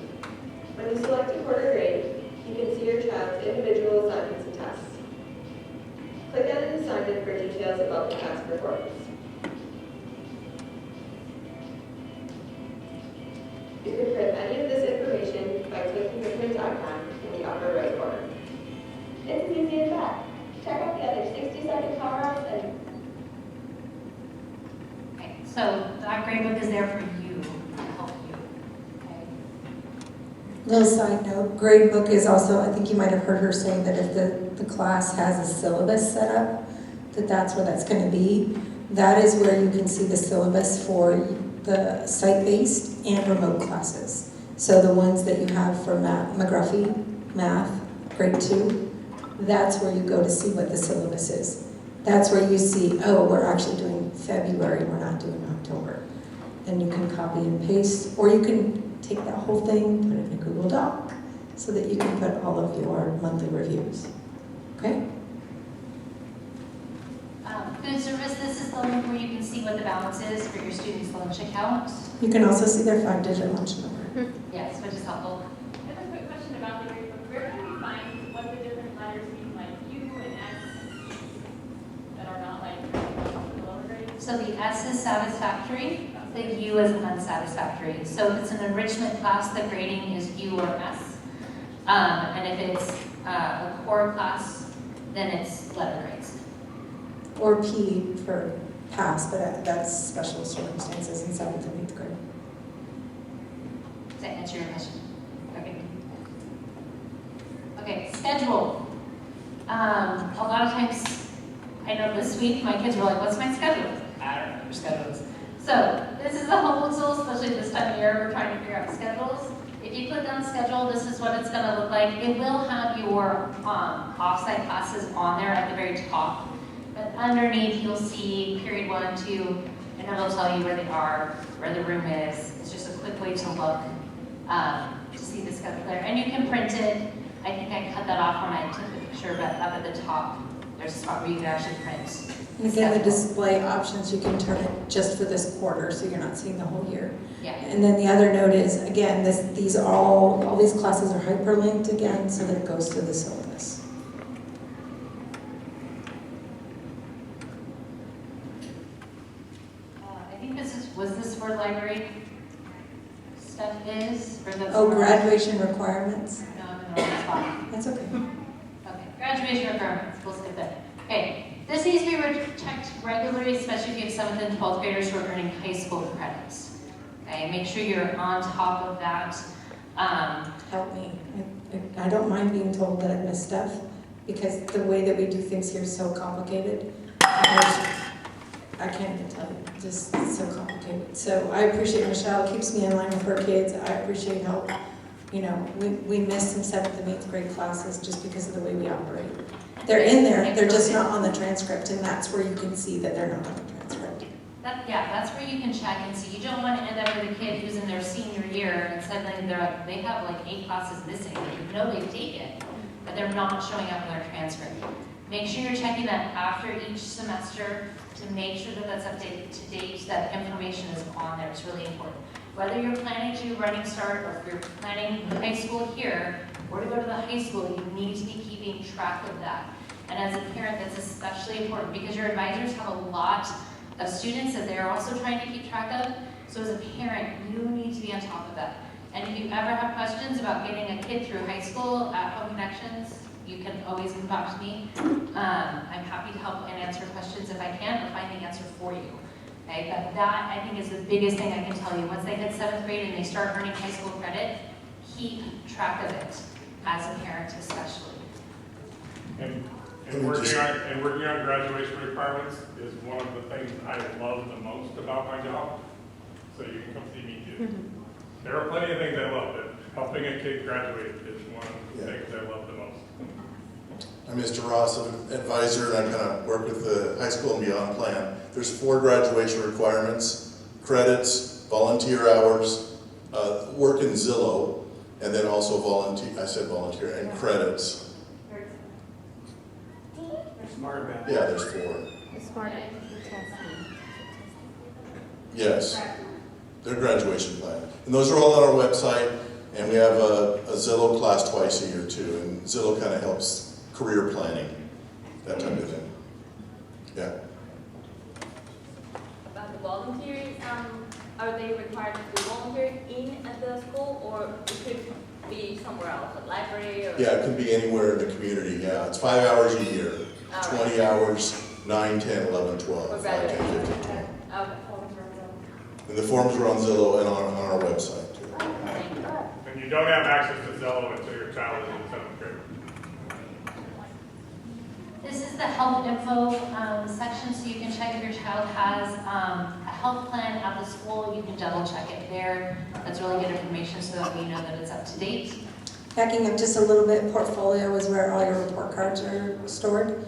K: When you select a quarter grade, you can see your child's individual assignments and tests. Click on an assignment for details about the past performance. You can print any of this information by clicking the print icon in the upper right corner. It's as easy as that. Check out the other 60-second power-ups and...
H: Okay, so that gradebook is there for you, to help you. Okay.
J: Little side note, gradebook is also, I think you might have heard her say that if the class has a syllabus set up, that's where that's going to be. That is where you can see the syllabus for the site-based and remote classes. So the ones that you have for McGruffy, math, grade 2, that's where you go to see what the syllabus is. That's where you see, oh, we're actually doing February, we're not doing October. And you can copy and paste, or you can take that whole thing, put it in a Google Doc, so that you can put all of your monthly reviews. Okay?
H: Food service, this is the link where you can see what the balance is for your students' lunch account.
J: You can also see their 5-digit lunch number.
H: Yes, which is helpful.
C: I have a quick question about the grade book. Where can we find what the different letters mean, like U and S and E, that are not like the lower grades?
H: So the S is satisfactory, the U is unsatisfactory. So if it's an enrichment class, the grading is U or S. And if it's a core class, then it's letter grades.
J: Or P for pass, but that's special circumstances in 7th and 8th grade.
H: Does that answer your question? Okay. Okay, schedule. A lot of times, I know this week, my kids were like, what's my schedule? I don't know what your schedule is. So this is a homework tool, especially this time of year, we're trying to figure out schedules. If you click on schedule, this is what it's going to look like. It will have your off-site classes on there at the very top. But underneath, you'll see period 1, 2, and it'll tell you where they are, where the room is. It's just a quick way to look to see the schedule there. And you can print it. I think I cut that off when I took the picture, but up at the top, there's a spot where you can actually print.
J: And again, the display options, you can turn it just for this quarter, so you're not seeing the whole year.
H: Yeah.
J: And then the other note is, again, these are all these classes are hyperlinked again, so that it goes to the syllabus.
H: I think was this where library stuff is? Or that's
J: Oh,
H: where-
J: graduation requirements?
H: No, I'm in the wrong spot.
J: That's okay.
H: Okay, graduation requirements, we'll skip that. Okay, this needs to be checked regularly, especially if you have 7th and 12th graders who are earning high school credits. Okay, make sure you're on top of that.
J: Help me. I don't mind being told that I missed stuff, because the way that we do things here is so complicated. I can't even tell you, just it's so complicated. So I appreciate Michelle, keeps me in line with her kids. I appreciate help. You know, we missed some 7th and 8th grade classes just because of the way we operate. They're in there, they're just not on the transcript, and that's where you can see that they're not on the transcript.
H: That's where you can check and see. You don't want to end up with a kid who's in their senior year and suddenly they have like 8 classes missing. You know they've taken, but they're not showing up in their transcript. Make sure you're checking that after each semester to make sure that that's updated to date, that information is on there. It's really important. Whether you're planning to do Running Start or if you're planning high school here or to go to the high school, you need to be keeping track of that. And as a parent, that's especially important because your advisors have a lot of students that they're also trying to keep track of. So as a parent, you need to be on top of that. And if you ever have questions about getting a kid through high school at Home Connections, you can always come talk to me. I'm happy to help and answer questions if I can or find the answer for you. Okay, but that I think is the biggest thing I can tell you. Once they hit 7th grade and they start earning high school credit, keep track of it as a parent especially.
A: And working on graduation requirements is one of the things I love the most about my job. So you can come see me too. There are plenty of things I love, but helping a kid graduate is one of the things I love the most.
I: I'm Mr. Ross, I'm an advisor, and I kind of work with the high school and beyond plan. There's 4 graduation requirements: credits, volunteer hours, work in Zillow, and then also volunteer, and credits. Yeah, there's 4. Yes, their graduation plan. And those are all on our website, and we have a Zillow class twice a year too, and Zillow kind of helps career planning, that type of thing. Yeah.
M: About the volunteering, are they required to do volunteering at the school, or it could be somewhere else, a library or?
I: Yeah, it can be anywhere in the community, yeah. It's 5 hours a year, 20 hours, 9, 10, 11, 12, 5, 10, 15, 20.
M: Okay.
I: And the forms are on Zillow and on our website too.
A: And you don't have access to Zillow until your child is in 7th grade.
H: This is the health info section, so you can check if your child has a health plan at the school, you can double check it there. That's really good information so that we know that it's up to date.
J: Backing up just a little bit, portfolio is where all your report cards are stored.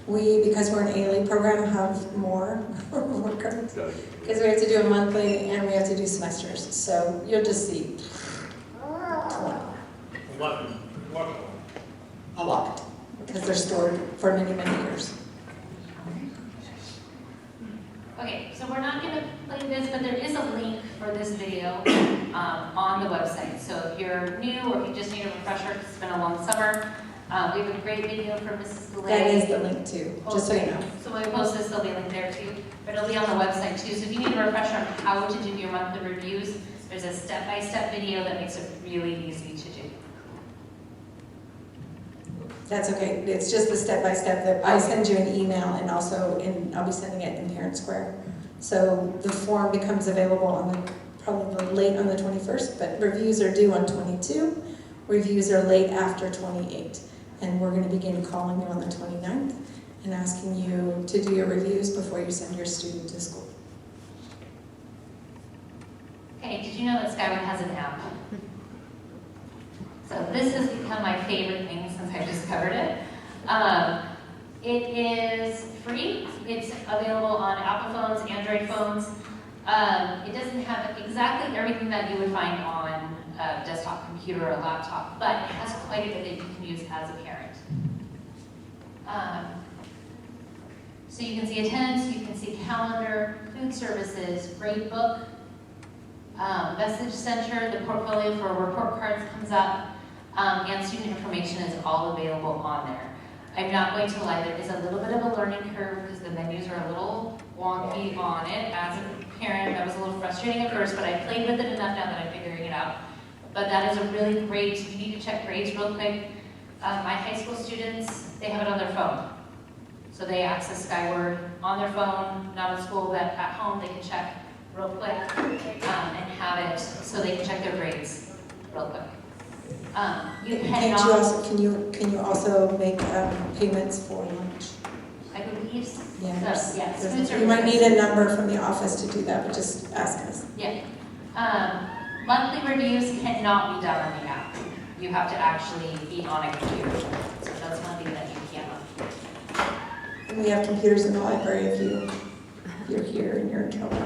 J: We, because we're an ALE program, have more report cards. Because we have to do a monthly and we have to do semesters. So you'll just see
A: 11.
J: a lot. Because they're stored for many, many years.
H: Okay, so we're not going to play this, but there is a link for this video on the website. So if you're new or if you just need a refresher, 'cause it's been a long summer, we have a great video from Mrs. Goulet.
J: That is the link too, just so you know.
H: So when we post this, there'll be a link there too, but it'll be on the website too. So if you need a refresher on how to do your monthly reviews, there's a step-by-step video that makes it really easy to do.
J: That's okay. It's just the step-by-step that I send you an email and also I'll be sending it in Parent Square. So the form becomes available on probably late on the 21st, but reviews are due on 22. Reviews are late after 28. And we're going to begin calling you on the 29th and asking you to do your reviews before you send your student to school.
H: Okay, did you know that Skyward has an app? So this has become my favorite thing since I discovered it. It is free. It's available on Apple phones, Android phones. It doesn't have exactly everything that you would find on a desktop computer or a laptop, but it has quite a bit that you can use as a parent. So you can see attendance, you can see calendar, food services, grade book, message center, the portfolio for report cards comes up, and student information is all available on there. I'm not going to lie, there is a little bit of a learning curve because the menus are a little wonky on it. As a parent, that was a little frustrating at first, but I played with it enough now that I'm figuring it out. But that is a really great, you need to check grades real quick. My high school students, they have it on their phone. So they access Skyward on their phone, not in school, but at home they can check real quick and have it so they can check their grades real quick.
J: Can you also make payments for lunch?
H: I believe so.
J: Yes.
H: Yes.
J: You might need a number from the office to do that, but just ask us.
H: Yeah. Monthly reviews cannot be done on the app. You have to actually be on a computer. So that's one thing that you cannot.
J: And we have computers in the library if you're here and you're in trouble.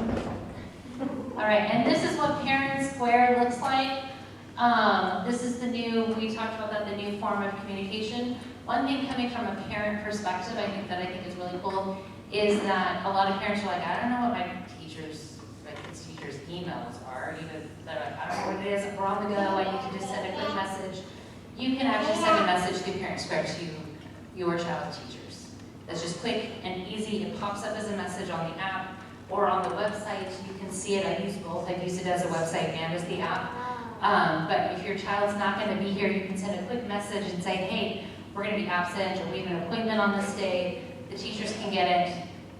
H: All right, and this is what Parent Square looks like. This is the new, we talked about that, the new form of communication. One thing coming from a parent perspective, I think is really cool, is that a lot of parents are like, I don't know what my teachers' emails are. Even they're like, I don't know what it is. We're on the go. I need to just send a quick message. You can actually send a message through Parent Square to your child's teachers. That's just quick and easy. It pops up as a message on the app or on the website. You can see it. I use both. I've used it as a website and as the app. But if your child's not going to be here, you can send a quick message and say, hey, we're going to be absent, or we have an appointment on this day. The teachers can get it.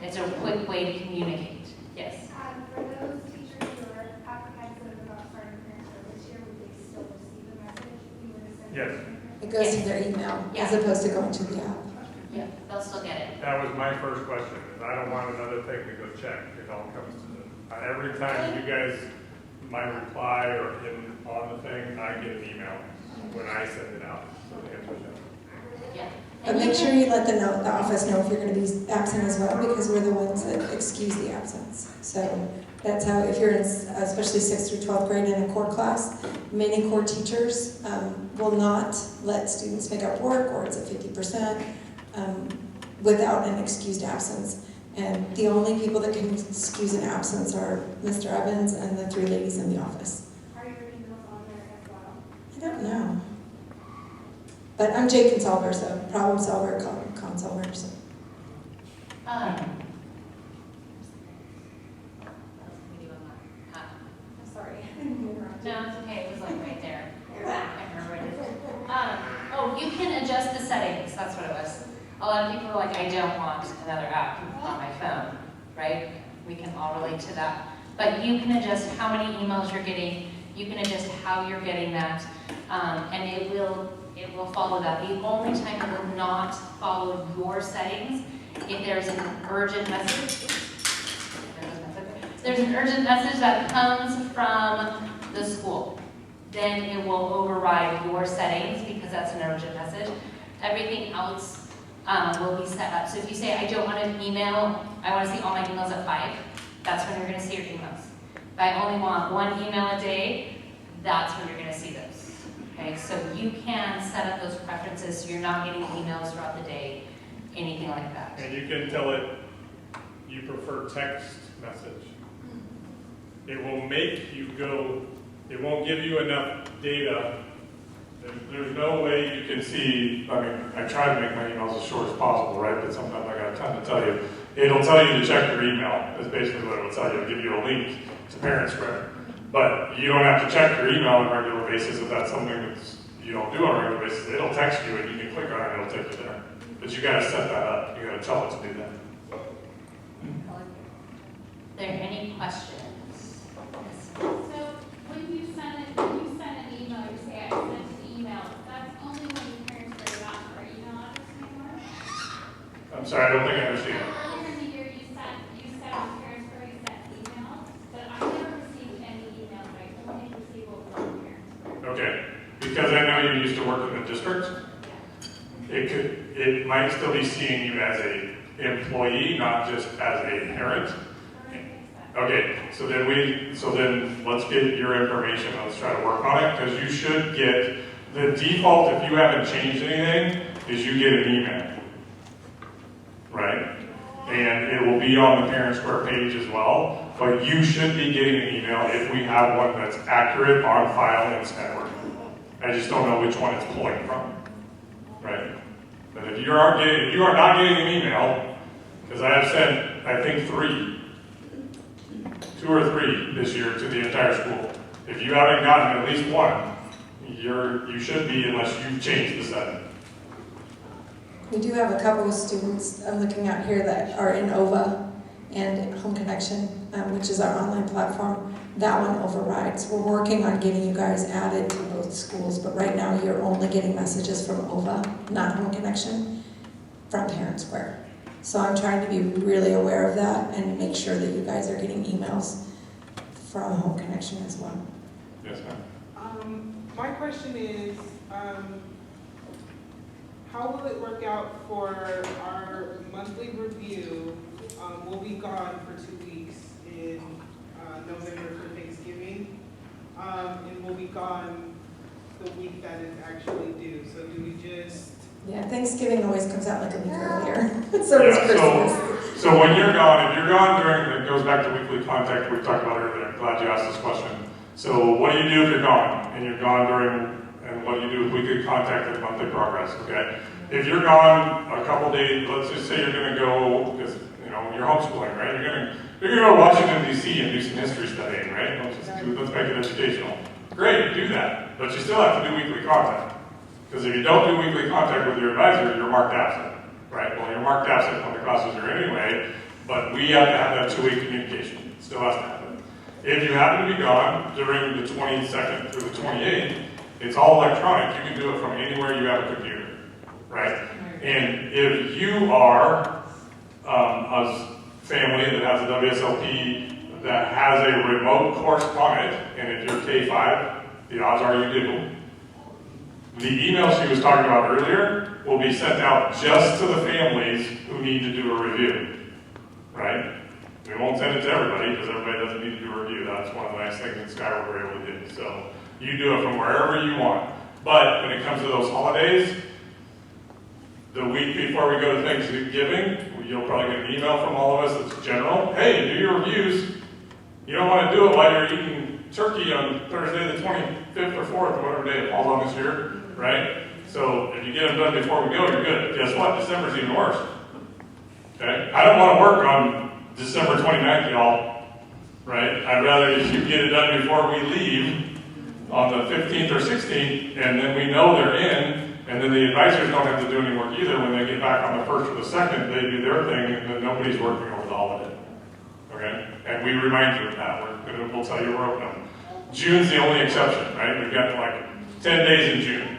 H: It's a quick way to communicate. Yes?
L: For those teachers who are apprehensive about starting Parent Square this year, would they still receive a message if you were to send
A: Yes.
J: It goes to their email as opposed to going to the app.
H: Yeah, they'll still get it.
A: That was my first question, is I don't want another thing to go check. It all comes to the, every time you guys, my reply or on the thing, I get an email when I send it out. So the answer is yes.
H: Yeah.
J: But make sure you let the office know if you're going to be absent as well, because we're the ones that excuse the absence. So that's how, if you're in, especially 6th through 12th grade in a core class, many core teachers will not let students make up work, or it's at 50% without an excused absence. And the only people that can excuse an absence are Mr. Evans and the 3 ladies in the office.
L: Are your emails on there as well?
J: I don't know. But I'm Jay Consolver, so problem solver, consolver. So.
G: I'm sorry.
H: No, it's okay. It was like right there. I can't remember what it is. Oh, you can adjust the settings. That's what it was. A lot of people are like, I don't want another app on my phone, right? We can all relate to that. But you can adjust how many emails you're getting. You can adjust how you're getting that, and it will follow that. The only time it will not follow your settings if there's an urgent message. there's an urgent message that comes from the school. Then it will override your settings because that's an urgent message. Everything else will be set up. So if you say, I don't want an email, I want to see all my emails at 5, that's when you're going to see your emails. If I only want one email a day, that's when you're going to see those. Okay, so you can set up those preferences so you're not getting emails throughout the day, anything like that.
A: And you can tell it you prefer text message. It will make you go, it won't give you enough data. There's no way you can see, I mean, I try to make my emails as short as possible, right? But sometimes I got a ton to tell you. It'll tell you to check your email. That's basically what it'll tell you. It'll give you a link to Parent Square. But you don't have to check your email on a regular basis if that's something that you don't do on a regular basis. It'll text you and you can click on it and it'll take you there. But you gotta set that up. You gotta tell it to do that.
H: Are there any questions?
N: So when you send an email, you say I sent an email, that's only when your parents are not our email address anymore?
A: I'm sorry, I don't think I understand.
N: Earlier in the year, you said on parents where you sent emails, but I never received any emails. I only received what was on parents.
A: Okay, because I know you used to work in the district. It might still be seeing you as a employee, not just as a parent. Okay, so then let's get your information. Let's try to work on it because you should get the default. If you haven't changed anything, is you get an email, right? And it will be on the Parent Square page as well. But you should be getting an email if we have one that's accurate on file in Skyward. I just don't know which one it's pulling from, right? But if you are not getting an email, because I have sent, I think, 2 or 3 this year to the entire school. If you haven't gotten at least one, you should be unless you've changed the setting.
J: We do have a couple of students I'm looking at here that are in OVA and Home Connection, which is our online platform. That one overrides. We're working on getting you guys added to both schools, but right now you're only getting messages from OVA, not Home Connection, from Parent Square. So I'm trying to be really aware of that and make sure that you guys are getting emails from Home Connection as well.
A: Yes, ma'am.
F: My question is, how will it work out for our monthly review? We'll be gone for 2 weeks in November for Thanksgiving, and we'll be gone the week that is actually due. So do we just...
J: Yeah, Thanksgiving always comes out like a week earlier. So does Christmas.
A: So when you're gone, if you're gone during, it goes back to weekly contact we talked about earlier. I'm glad you asked this question. So what do you do if you're gone? And you're gone during, and what do you do with weekly contact and monthly progress, okay? If you're gone a couple days, let's just say you're gonna go, because you're homeschooling, right? You're gonna go to Washington, D.C. and do some history studying, right? Let's make it educational. Great, do that. But you still have to do weekly contact. Because if you don't do weekly contact with your advisor, you're marked absent, right? Well, you're marked absent when the classes are anyway, but we have to have that 2-way communication. It still has to happen. If you happen to be gone during the 22nd through the 28th, it's all electronic. You can do it from anywhere you have a computer, right? And if you are a family that has a WSLP that has a remote correspondent, and if you're K-5, the odds are you do. The email she was talking about earlier will be sent out just to the families who need to do a review, right? We won't send it to everybody because everybody doesn't need to do a review. That's one of the nice things that Skyward we're able to do. So you do it from wherever you want. But when it comes to those holidays, the week before we go to Thanksgiving, you'll probably get an email from all of us that's general. Hey, do your reviews. You don't want to do it while you're eating turkey on Thursday the 25th or 4th, or whatever day it falls on this year, right? So if you get them done before we go, you're good. Guess what? December's even worse. Okay? I don't want to work on December 29th, y'all, right? I'd rather you get it done before we leave on the 15th or 16th, and then we know they're in, and then the advisors don't have to do any work either. When they get back on the 1st or the 2nd, they do their thing, and then nobody's working over the holiday. Okay? And we remind you of that. We'll tell you we're open. June's the only exception, right? We've got like 10 days in June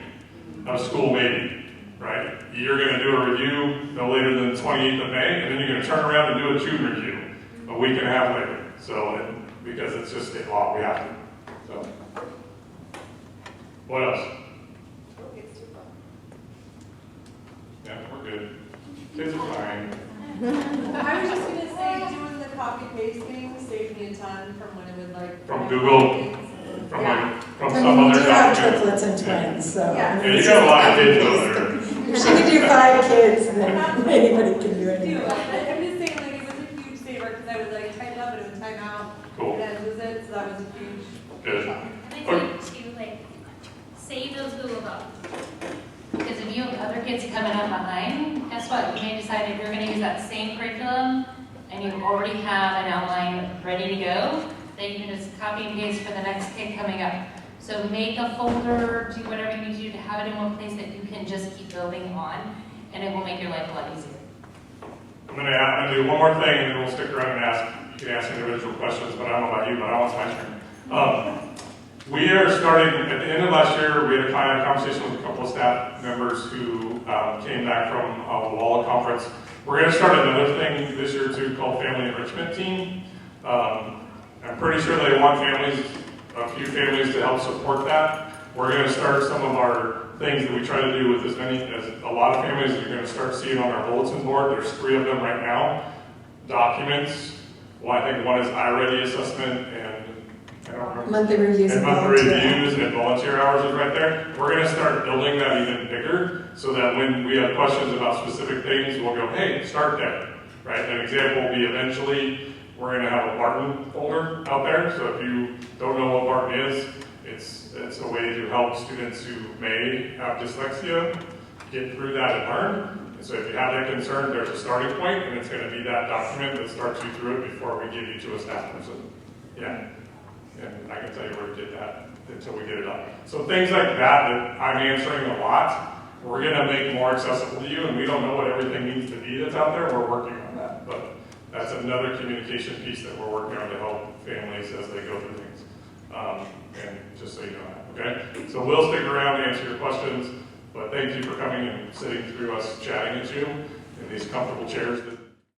A: of school maybe, right? You're going to do a review no later than the 28th of May, and then you're going to turn around and do a June review. a week and a half later. So, because it's just state law, we have to. So, what else? Yeah, we're good. Kids are fine.
B: I was just gonna say, doing the copy pasting saved me a ton from when it would like.
A: From Google, from
B: Yeah.
A: like, from
J: I
A: some
J: mean, we
A: other
J: do have
A: document.
J: triplets and twins, so.
B: Yeah.
A: Yeah, you got a lot of kids over there.
J: If she can do 5 kids, then anybody can do
B: Do,
J: anything.
B: I'm just saying, like, it was a huge saver, because I would like type up and it would time out.
A: Cool.
B: And then lose it, so that was a huge.
A: Good.
H: And I think to like save those Google Docs. Because if you have other kids coming up behind, guess what? You may decide if you're going to use that same curriculum and you already have an outline ready to go, then you can just copy and paste for the next kid coming up. So make a folder, do whatever you need to do to have it in one place that you can just keep building on, and it will make your life a lot easier.
A: I'm gonna do one more thing, and then we'll stick around and ask. You can ask individual questions, but I don't know about you, but I want my turn. We are starting at the end of last year. We had a conversation with a couple of staff members who came back from a WALA conference. We're going to start another thing this year too, called Family Enrichment Team. I'm pretty sure they want a few families to help support that. We're going to start some of our things that we try to do with as a lot of families that you're going to start seeing on our bulletin board. There's 3 of them right now. Documents. Well, I think one is iReady assessment and I don't remember.
J: Monthly reviews
A: And
J: and
A: monthly
J: volunteer.
A: reviews and volunteer hours is right there. We're going to start building that even bigger so that when we have questions about specific things, we'll go, hey, start there. Right? An example will be eventually we're going to have a Barton folder out there. So if you don't know what Barton is, it's a way to help students who may have dyslexia get through that and learn. And so if you have that concern, there's a starting point, and it's going to be that document that starts you through it before we give you to a staff person. Yeah. And I can tell you where to get that until we get it up. So things like that I'm answering a lot, we're going to make more accessible to you, and we don't know what everything needs to be that's out there. We're working on that. But that's another communication piece that we're working on to help families as they go through things. And just so you know that, okay? So we'll stick around to answer your questions, but thank you for coming and sitting through us chatting at you in these comfortable chairs.